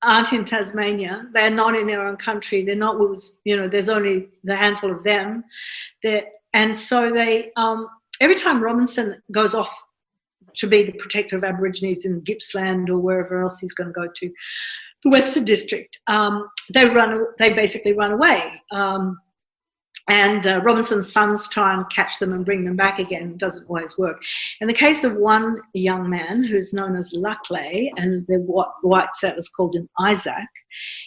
aren't in Tasmania. They're not in their own country. They're not with, there's only the handful of them. And so they, every time Robinson goes off to be the protector of Aborigines in Gippsland or wherever else he's going to go to, the Western District, they basically run away. And Robinson's sons try and catch them and bring them back again. It doesn't always work. In the case of one young man who's known as Luckley, and the white settlers called him Isaac,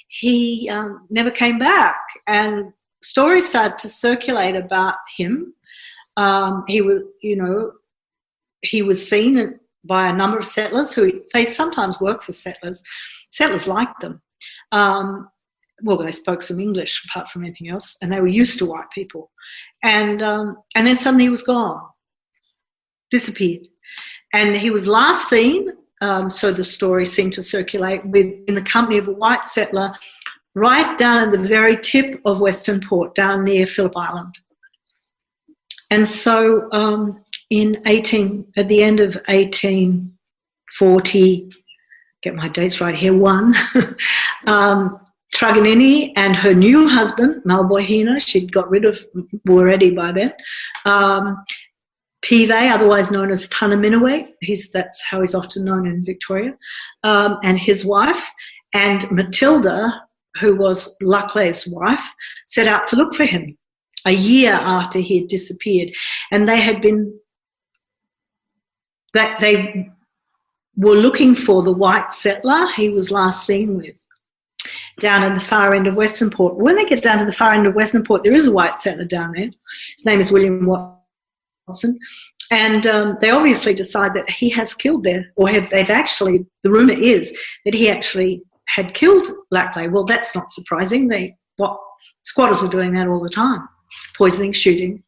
he never came back. And stories started to circulate about him. He was seen by a number of settlers they sometimes work for settlers. Settlers liked them. Well, they spoke some English apart from anything else, and they were used to white people. And then suddenly he was gone, disappeared. And he was last seen, so the story seemed to circulate, in the company of a white settler right down at the very tip of Western Port, down near Phillip Island. And so at the end of 1840, get my dates right here, Truganini and her new husband, Malbohina, she'd got rid of already by then, Pive, otherwise known as Tunaminaway, that's how he's often known in Victoria, and his wife, and Matilda, who was Luckley's wife, set out to look for him a year after he had disappeared. And they were looking for the white settler he was last seen with down at the far end of Western Port. When they get down to the far end of Western Port, there is a white settler down there. His name is William Watson. And they obviously decide that he has killed the rumour is that he actually had killed Luckley. Well, that's not surprising. Squatters were doing that all the time, poisoning, shooting.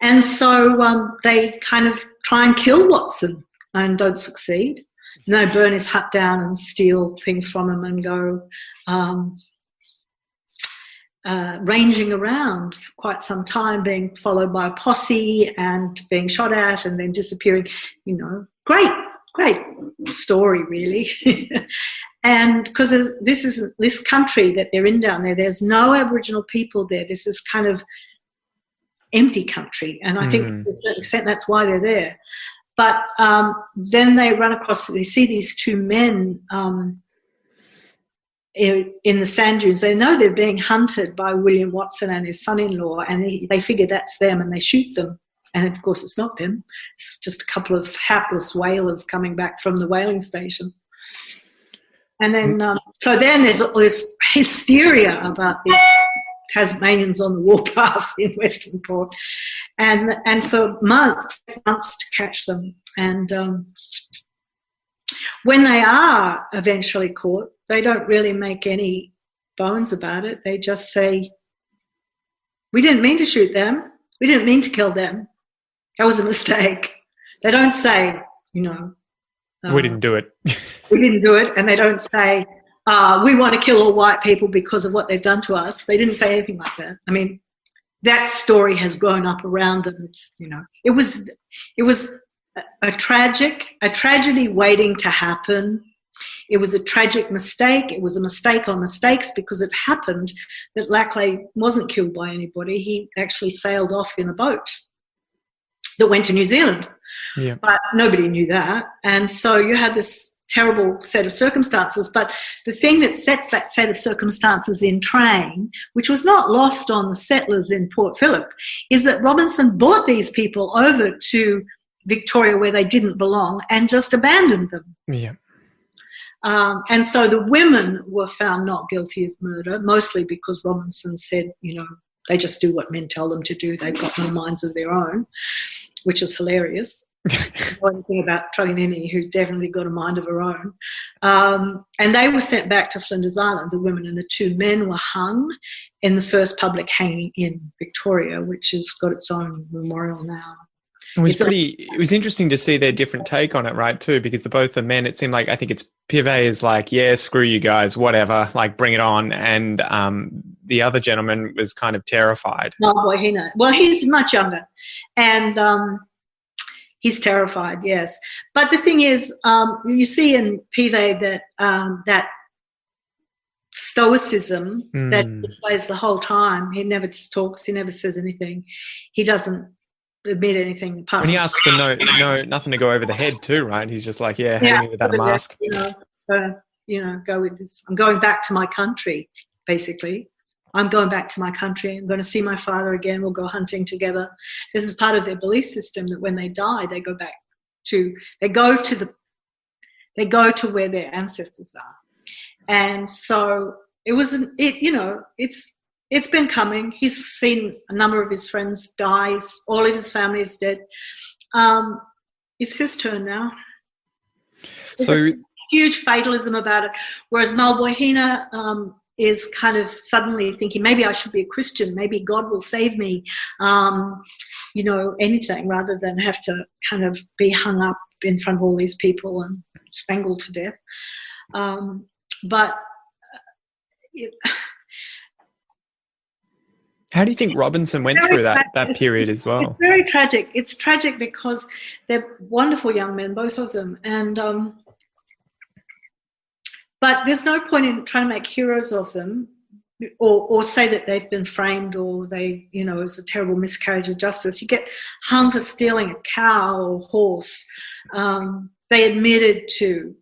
And so they kind of try and kill Watson and don't succeed. And they burn his hut down and steal things from him and go ranging around for quite some time, being followed by a posse and being shot at and then disappearing. Great story, really. And because this country that they're in down there, there's no Aboriginal people there. This is kind of empty country, and I think to a certain extent that's why they're there. But then they see these two men in the sand dunes. They know they're being hunted by William Watson and his son-in-law, and they figure that's them, and they shoot them. And of course it's not them. It's just a couple of hapless whalers coming back from the whaling station. And then, so then there's all this hysteria about these Tasmanians on the warpath in Western Port, and for months to catch them. And when they are eventually caught, they don't really make any bones about it. They just say, "We didn't mean to shoot them. We didn't mean to kill them. That was a mistake. They don't say, you know, We didn't do it. we didn't do it. And they don't say, we want to kill all white people because of what they've done to us. They didn't say anything like that. I mean, that story has grown up around them. It's, you know, it was a tragedy waiting to happen. It was a tragic mistake. It was a mistake on mistakes because it happened that Laclay wasn't killed by anybody. He actually sailed off in a boat that went to New Zealand. Yeah. But nobody knew that. And so you had this terrible set of circumstances. But the thing that sets that set of circumstances in train, which was not lost on the settlers in Port Phillip, is that Robinson brought these people over to Victoria where they didn't belong and just abandoned them. Yeah. And so the women were found not guilty of murder, mostly because Robinson said, you know, they just do what men tell them to do. They've got no minds of their own, which is hilarious. One thing about Truganini, who definitely got a mind of her own. And they were sent back to Flinders Island, the women, and the two men were hung in the first public hanging in Victoria, which has got its own memorial now. It was interesting to see their different take on it, right, too, because both the men, it seemed like, I think it's Pivet is like, yeah, screw you guys, whatever, like bring it on. And the other gentleman was kind of terrified. Malboihina. Well, he's much younger and he's terrified, yes. But the thing is, you see in Pivet that that stoicism that displays the whole time. He never talks, he never says anything. He doesn't admit anything apart. When he asks for nothing to go over the head too, right? He's just like, hang me without a mask. Go with this. I'm going back to my country, basically. I'm going back to my country. I'm going to see my father again. We'll go hunting together. This is part of their belief system that when they die, they go to where their ancestors are. And so it's been coming. He's seen a number of his friends die. All of his family is dead. It's his turn now. So huge fatalism about it. Whereas Malboihina is kind of suddenly thinking, maybe I should be a Christian. Maybe God will save me. Anything rather than have to kind of be hung up in front of all these people and strangled to death. How do you think Robinson went through that period as well? It's very tragic. It's tragic because they're wonderful young men, both of them. And but there's no point in trying to make heroes of them or say that they've been framed or they, it's a terrible miscarriage of justice. You get hung for stealing a cow or horse. They admitted to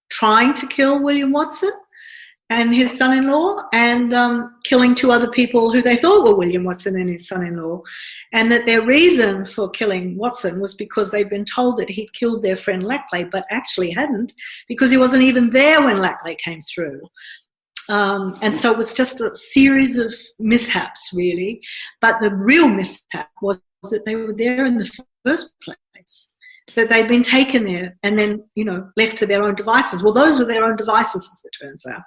trying to kill William Watson and his son-in-law and killing two other people who they thought were William Watson and his son-in-law, and that their reason for killing Watson was because they'd been told that he'd killed their friend Laclay, but actually hadn't, because he wasn't even there when Laclay came through. And so it was just a series of mishaps, really. But the real mishap was that they were there in the first place, that they'd been taken there and then, left to their own devices. Well, those were their own devices, as it turns out.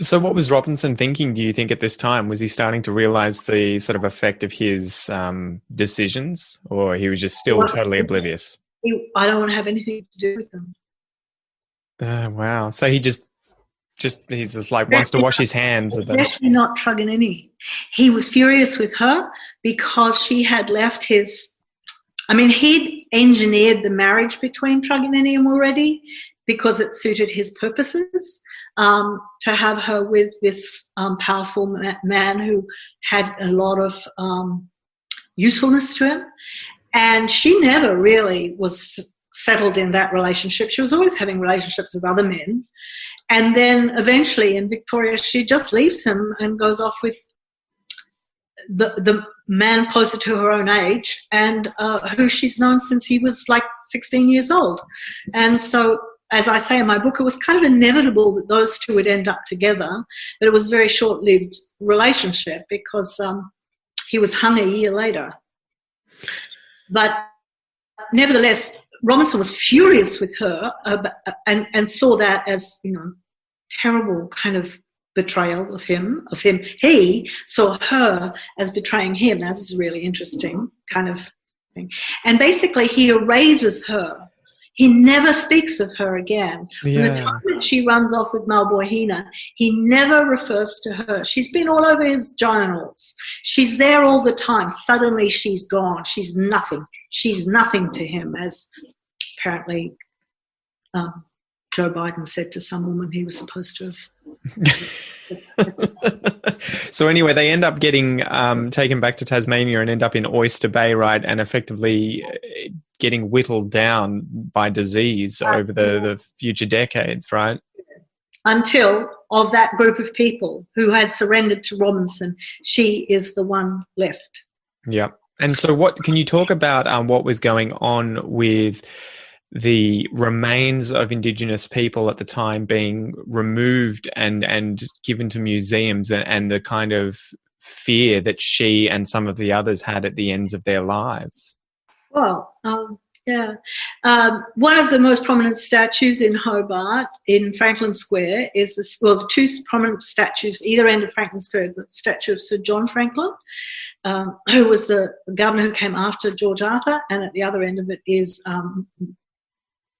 So what was Robinson thinking, do you think, at this time? Was he starting to realise the sort of effect of his decisions, or he was just still totally oblivious? I don't want to have anything to do with them. Wow. So he he's just like wants to wash his hands of them. Definitely not Truganini. He was furious with her because she had left he'd engineered the marriage between Truganini and Mulready because it suited his purposes, to have her with this powerful man who had a lot of usefulness to him. And she never really was settled in that relationship. She was always having relationships with other men. And then eventually in Victoria, she just leaves him and goes off with the man closer to her own age and who she's known since he was like 16 years old. And so, as I say in my book, it was kind of inevitable that those two would end up together, but it was a very short-lived relationship because he was hung a year later. But nevertheless, Robinson was furious with her and saw that as, terrible kind of betrayal of him. He saw her as betraying him. This is really interesting kind of thing. And basically he erases her. He never speaks of her again. Yeah. From the time that she runs off with Malbohina, he never refers to her. She's been all over his journals. She's there all the time. Suddenly she's gone. She's nothing. She's nothing to him, as apparently Joe Biden said to some woman he was supposed to have. So anyway, they end up getting taken back to Tasmania and end up in Oyster Bay, right? And effectively getting whittled down by disease over the future decades, right? Until, of that group of people who had surrendered to Robinson, she is the one left. Yeah. And so what can you talk about what was going on with the remains of Indigenous people at the time being removed and given to museums, and the kind of fear that she and some of the others had at the ends of their lives? Well, yeah. One of the most prominent statues in Hobart, in Franklin Square, is the two prominent statues either end of Franklin Square is the statue of Sir John Franklin, who was the governor who came after George Arthur, and at the other end of it is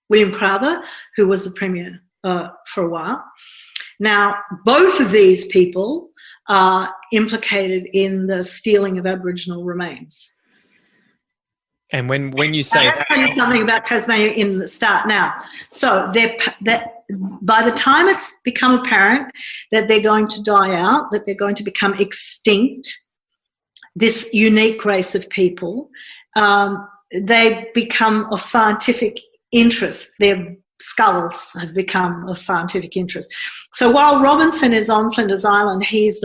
William Crowther, who was the premier for a while. Now, both of these people are implicated in the stealing of Aboriginal remains. And when you say I'll tell you something about Tasmania in the start now. So by the time it's become apparent that they're going to die out, that they're going to become extinct, this unique race of people, they become of scientific interest. Their skulls have become of scientific interest. So while Robinson is on Flinders Island, he's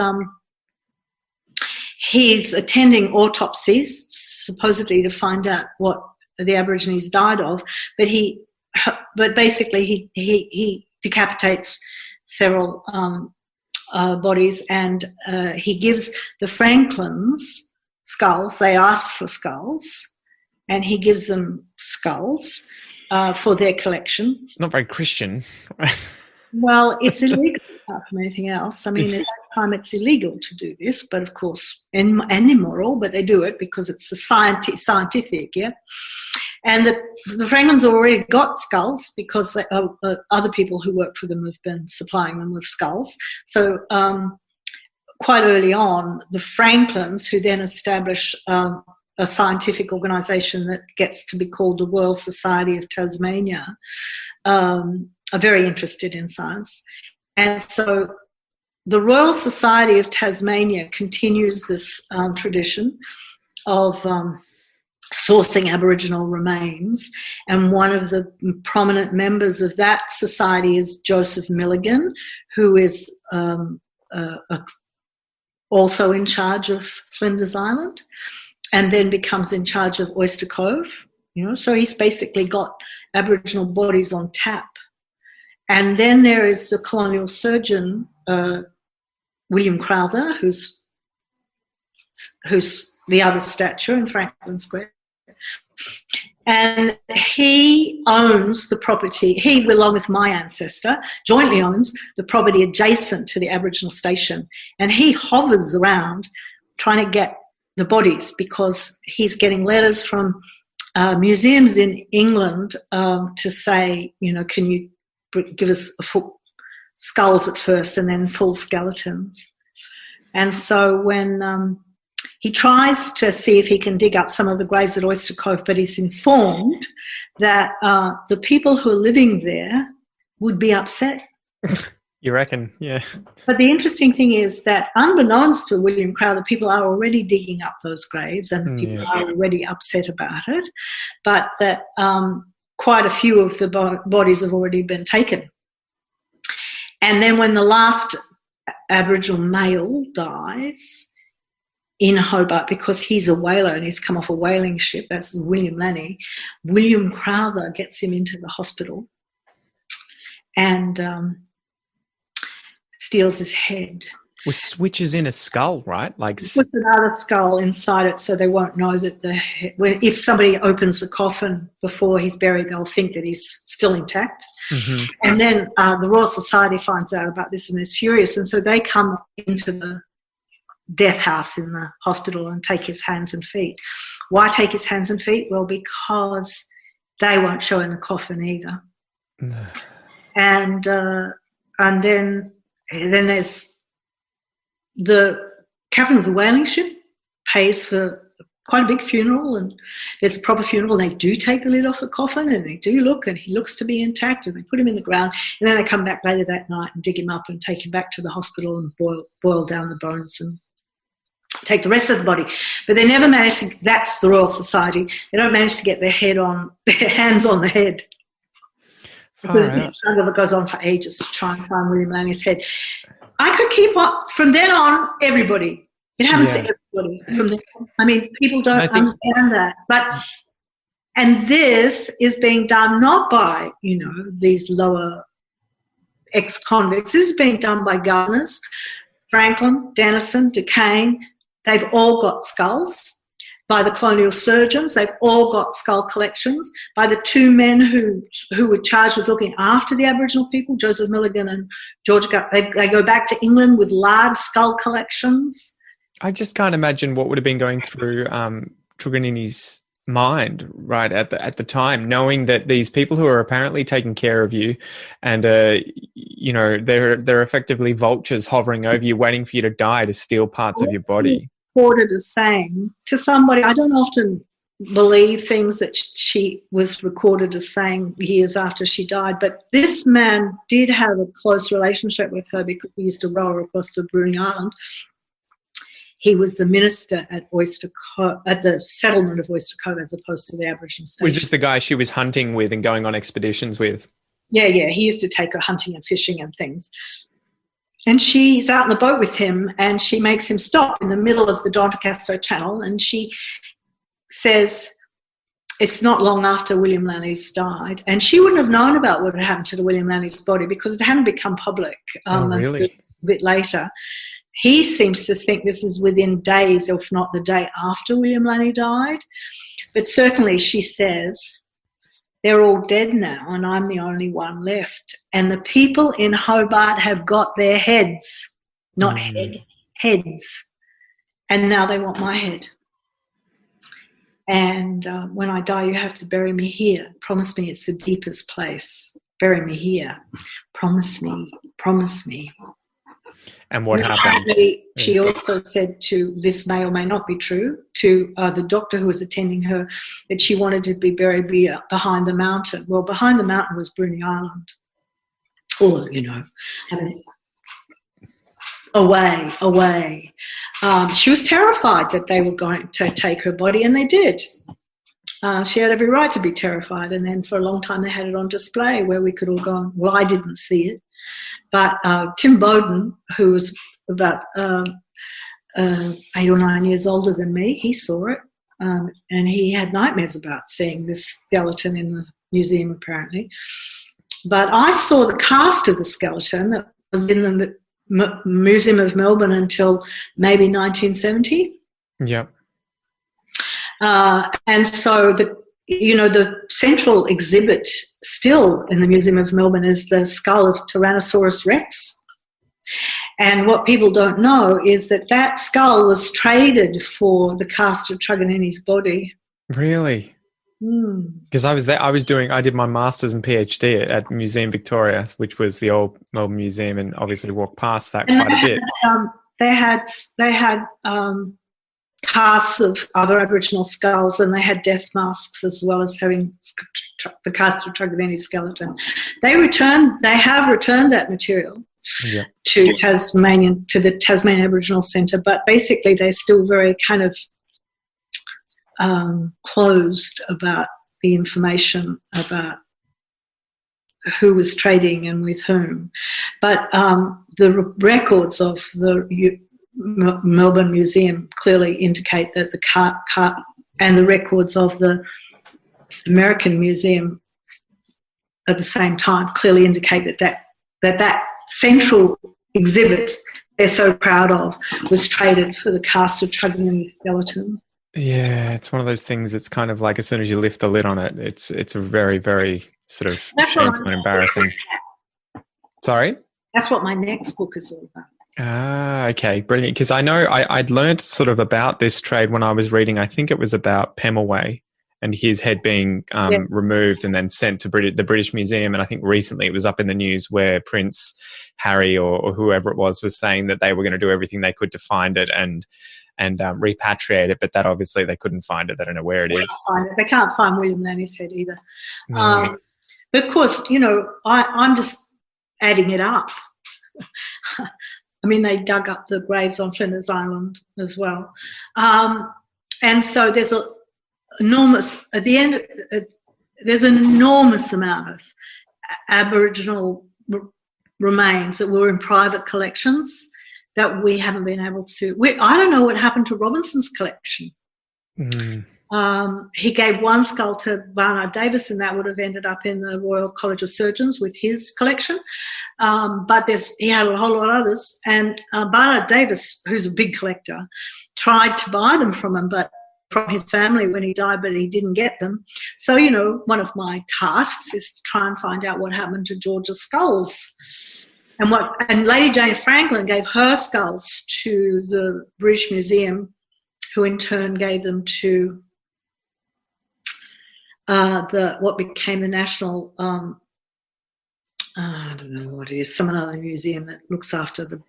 attending autopsies, supposedly to find out what the Aborigines died of, but basically he decapitates several bodies, and he gives the Franklins skulls. They asked for skulls, and he gives them skulls for their collection. Not very Christian. Well, it's illegal apart from anything else. I mean, at that time it's illegal to do this, but of course, and immoral, but they do it because it's scientific, yeah? And the Franklins already got skulls because other people who work for them have been supplying them with skulls. So quite early on, the Franklins, who then establish a scientific organisation that gets to be called the Royal Society of Tasmania, are very interested in science. And so the Royal Society of Tasmania continues this tradition of sourcing Aboriginal remains, and one of the prominent members of that society is Joseph Milligan, who is also in charge of Flinders Island, and then becomes in charge of Oyster Cove. So he's basically got Aboriginal bodies on tap. And then there is the colonial surgeon, William Crowther, who's the other statue in Franklin Square. And he owns the property, he, along with my ancestor, jointly owns the property adjacent to the Aboriginal station. And he hovers around trying to get the bodies, because he's getting letters from museums in England to say, can you give us skulls at first and then full skeletons. And so when he tries to see if he can dig up some of the graves at Oyster Cove, but he's informed that the people who are living there would be upset. You reckon? Yeah. But the interesting thing is that unbeknownst to William Crowther, people are already digging up those graves, and people are already upset about it, but that quite a few of the bodies have already been taken. And then when the last Aboriginal male dies in Hobart, because he's a whaler and he's come off a whaling ship, that's William Lanny, William Crowther gets him into the hospital and steals his head. With switches in a skull, right? Like, Put another skull inside it so they won't know that if somebody opens the coffin before he's buried, they'll think that he's still intact. mm-hmm. And then the Royal Society finds out about this and is furious, and so they come into the death house in the hospital and take his hands and feet. Why take his hands and feet? Well, because they won't show in the coffin either. And then there's the captain of the whaling ship pays for quite a big funeral, and there's a proper funeral, and they do take the lid off the coffin, and they do look, and he looks to be intact, and they put him in the ground, and then they come back later that night and dig him up and take him back to the hospital and boil down the bones and take the rest of the body. But they never manage to, that's the Royal Society, they don't manage to get their hands on the head. Because it goes on for ages to try and find William Laney's head. I could keep on, from then on, everybody. It happens to everybody. From then on. I mean, people don't understand that. And this is being done not by, these lower ex-convicts. This is being done by governors, Franklin, Denison, Duquesne. They've all got skulls. By the colonial surgeons, they've all got skull collections. By the two men who were charged with looking after the Aboriginal people, Joseph Milligan and George they go back to England with large skull collections. I just can't imagine what would have been going through Truganini's mind, right, at the time, knowing that these people who are apparently taking care of you, and they're effectively vultures hovering over you, waiting for you to die to steal parts of your body. Recorded as saying to somebody, I don't often believe things that she was recorded as saying years after she died, but this man did have a close relationship with her because he used to row her across to Bruny Island. He was the minister at Oyster Cove, at the settlement of Oyster Cove, as opposed to the Aboriginal station. Was this the guy she was hunting with and going on expeditions with? Yeah, he used to take her hunting and fishing and things. And she's out in the boat with him, and she makes him stop in the middle of the Doncaster Channel, and she says, it's not long after William Laney's died, and she wouldn't have known about what had happened to William Laney's body because it hadn't become public really? a bit later. He seems to think this is within days, if not the day after William Laney died. But certainly she says, they're all dead now and I'm the only one left. And the people in Hobart have got their heads, not heads. And now they want my head. And when I die, you have to bury me here. Promise me it's the deepest place. Bury me here. Promise me. Promise me. And what happened? She also said to, this may or may not be true, to the doctor who was attending her, that she wanted to be buried behind the mountain. Well, behind the mountain was Bruny Island. Or, away. She was terrified that they were going to take her body, and they did. She had every right to be terrified, and then for a long time they had it on display where we could all go. Well, I didn't see it. But Tim Bowden, who was about 8 or 9 years older than me, he saw it, and he had nightmares about seeing this skeleton in the museum, apparently. But I saw the cast of the skeleton that was in the Museum of Melbourne until maybe 1970. Yep. And so the central exhibit still in the Museum of Melbourne is the skull of Tyrannosaurus Rex. And what people don't know is that skull was traded for the cast of Truganini's body. Really? Because I was there. I did my master's and PhD at Museum Victoria, which was the old Melbourne Museum, and obviously walked past that quite a bit. They had casts of other Aboriginal skulls, and they had death masks as well as having the cast of Truganini's skeleton. They have returned that material to the Tasmanian Aboriginal Centre, but basically they're still very kind of closed about the information about who was trading and with whom. But the records of the Melbourne Museum clearly indicate that the and the records of the American Museum at the same time clearly indicate that central exhibit they're so proud of was traded for the cast of Truganini skeleton. Yeah, it's one of those things. It's kind of like as soon as you lift the lid on it, it's a very, very sort of shameful and embarrassing. Sorry? That's what my next book is all about. Ah, okay, brilliant. Because I know I'd learned sort of about this trade when I was reading, I think it was about Pemulwuy and his head being removed and then sent to the British Museum. And I think recently it was up in the news where Prince Harry or whoever it was saying that they were going to do everything they could to find it and repatriate it, but that obviously they couldn't find it. They don't know where it is. They can't find William Nanny's head either. No. But of course, I'm just adding it up. I mean, they dug up the graves on Flinders Island as well. And so there's there's an enormous amount of Aboriginal remains that were in private collections that we haven't been able to. I don't know what happened to Robinson's collection. He gave one skull to Barnard Davis, and that would have ended up in the Royal College of Surgeons with his collection. But he had a whole lot of others. And Barnard Davis, who's a big collector, tried to buy them from him, but from his family when he died, but he didn't get them. So, one of my tasks is to try and find out what happened to George's skulls. And Lady Jane Franklin gave her skulls to the British Museum, who in turn gave them to what became the National, I don't know what it is, some other museum that looks after the,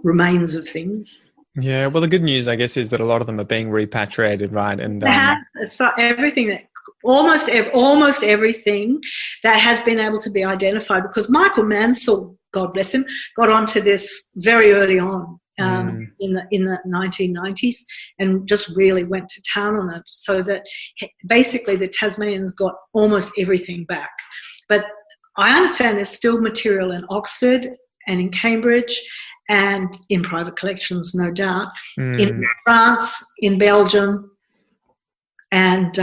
remains of things. Yeah, well, the good news, I guess, is that a lot of them are being repatriated, right? And as far everything that almost everything that has been able to be identified, because Michael Mansell, God bless him, got onto this very early on in the 1990s and just really went to town on it, so that basically the Tasmanians got almost everything back. But I understand there's still material in Oxford and in Cambridge and in private collections, no doubt, in France, in Belgium, and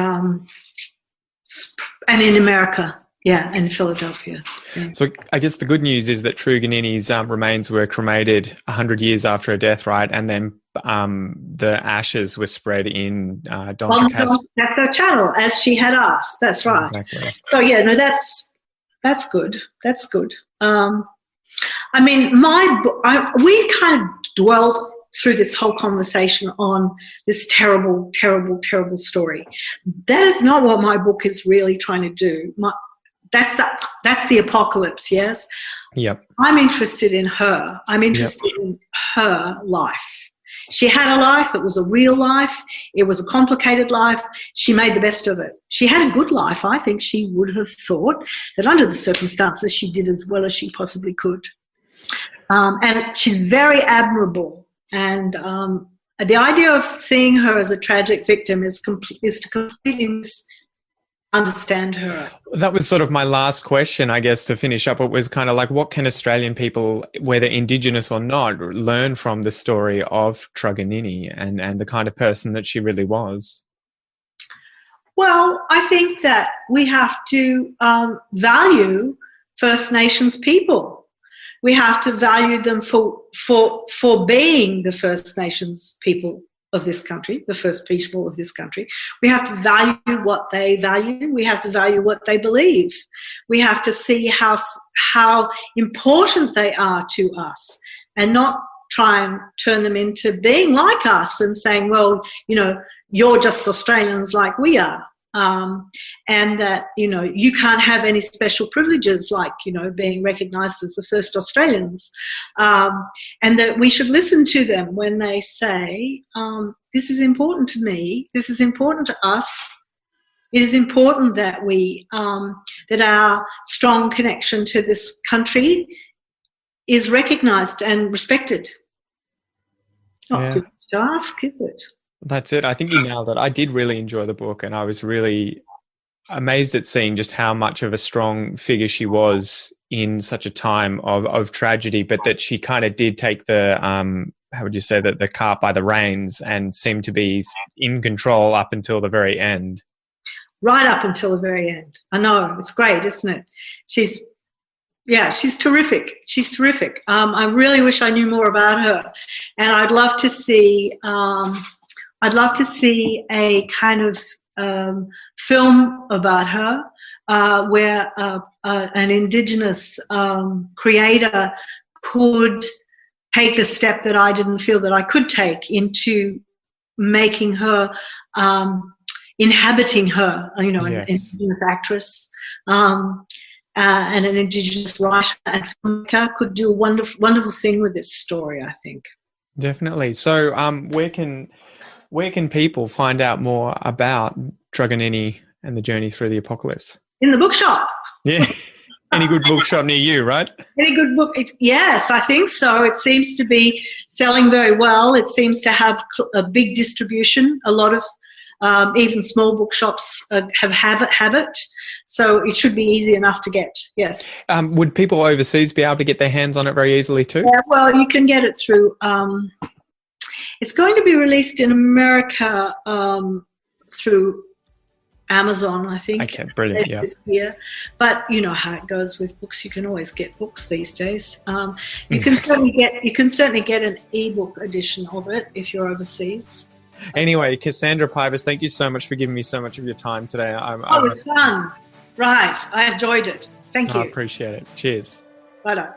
in America. Yeah, in Philadelphia. Yeah. So I guess the good news is that Truganini's remains were cremated 100 years after her death, right? And then the ashes were spread in Doncaster Channel, as she had asked. That's right. Exactly. So yeah, no, that's good. That's good. I mean, we've kind of dwelled through this whole conversation on this terrible, terrible, terrible story. That is not what my book is really trying to do. That's the apocalypse, yes? Yep. I'm interested in her. I'm interested in her life. She had a life. It was a real life. It was a complicated life. She made the best of it. She had a good life. I think she would have thought that under the circumstances she did as well as she possibly could. And she's very admirable. And the idea of seeing her as a tragic victim is to completely understand her. That was sort of my last question, I guess, to finish up. It was kind of like, what can Australian people, whether Indigenous or not, learn from the story of Truganini and the kind of person that she really was? Well, I think that we have to value First Nations people. We have to value them for being the First Nations people of this country, the first people of this country. We have to value what they value. We have to value what they believe. We have to see how important they are to us, and not try and turn them into being like us and saying, well, you're just Australians like we are. And that, you can't have any special privileges like, being recognised as the first Australians. And that we should listen to them when they say, this is important to me, this is important to us. It is important that that our strong connection to this country is recognised and respected. Not good to ask, is it? That's it. I think you nailed it. I did really enjoy the book, and I was really amazed at seeing just how much of a strong figure she was in such a time of tragedy, but that she kind of did take the, how would you say, that the cart by the reins and seemed to be in control up until the very end. Right up until the very end. I know, it's great, isn't it? Yeah, she's terrific. She's terrific. I really wish I knew more about her, and I'd love to see. I'd love to see a kind of film about her, where an Indigenous creator could take the step that I didn't feel that I could take into making her, inhabiting her. You know, Yes. an Indigenous actress. And an Indigenous writer and filmmaker could do a wonderful thing with this story, I think. Definitely. So, where can people find out more about Truganini and the journey through the apocalypse? In the bookshop. Yeah. Any good bookshop near you, right? Any good book? Yes, I think so. It seems to be selling very well. It seems to have a big distribution. A lot of even small bookshops have it. So it should be easy enough to get, yes. Would people overseas be able to get their hands on it very easily too? Yeah, well, you can get it through, it's going to be released in America through Amazon, I think. Okay, brilliant, yeah. This year. But you know how it goes with books. You can always get books these days. You can certainly get an ebook edition of it if you're overseas. Anyway, Cassandra Pybus, thank you so much for giving me so much of your time today. It was fun. Right. I enjoyed it. Thank you. I appreciate it. Cheers. Bye.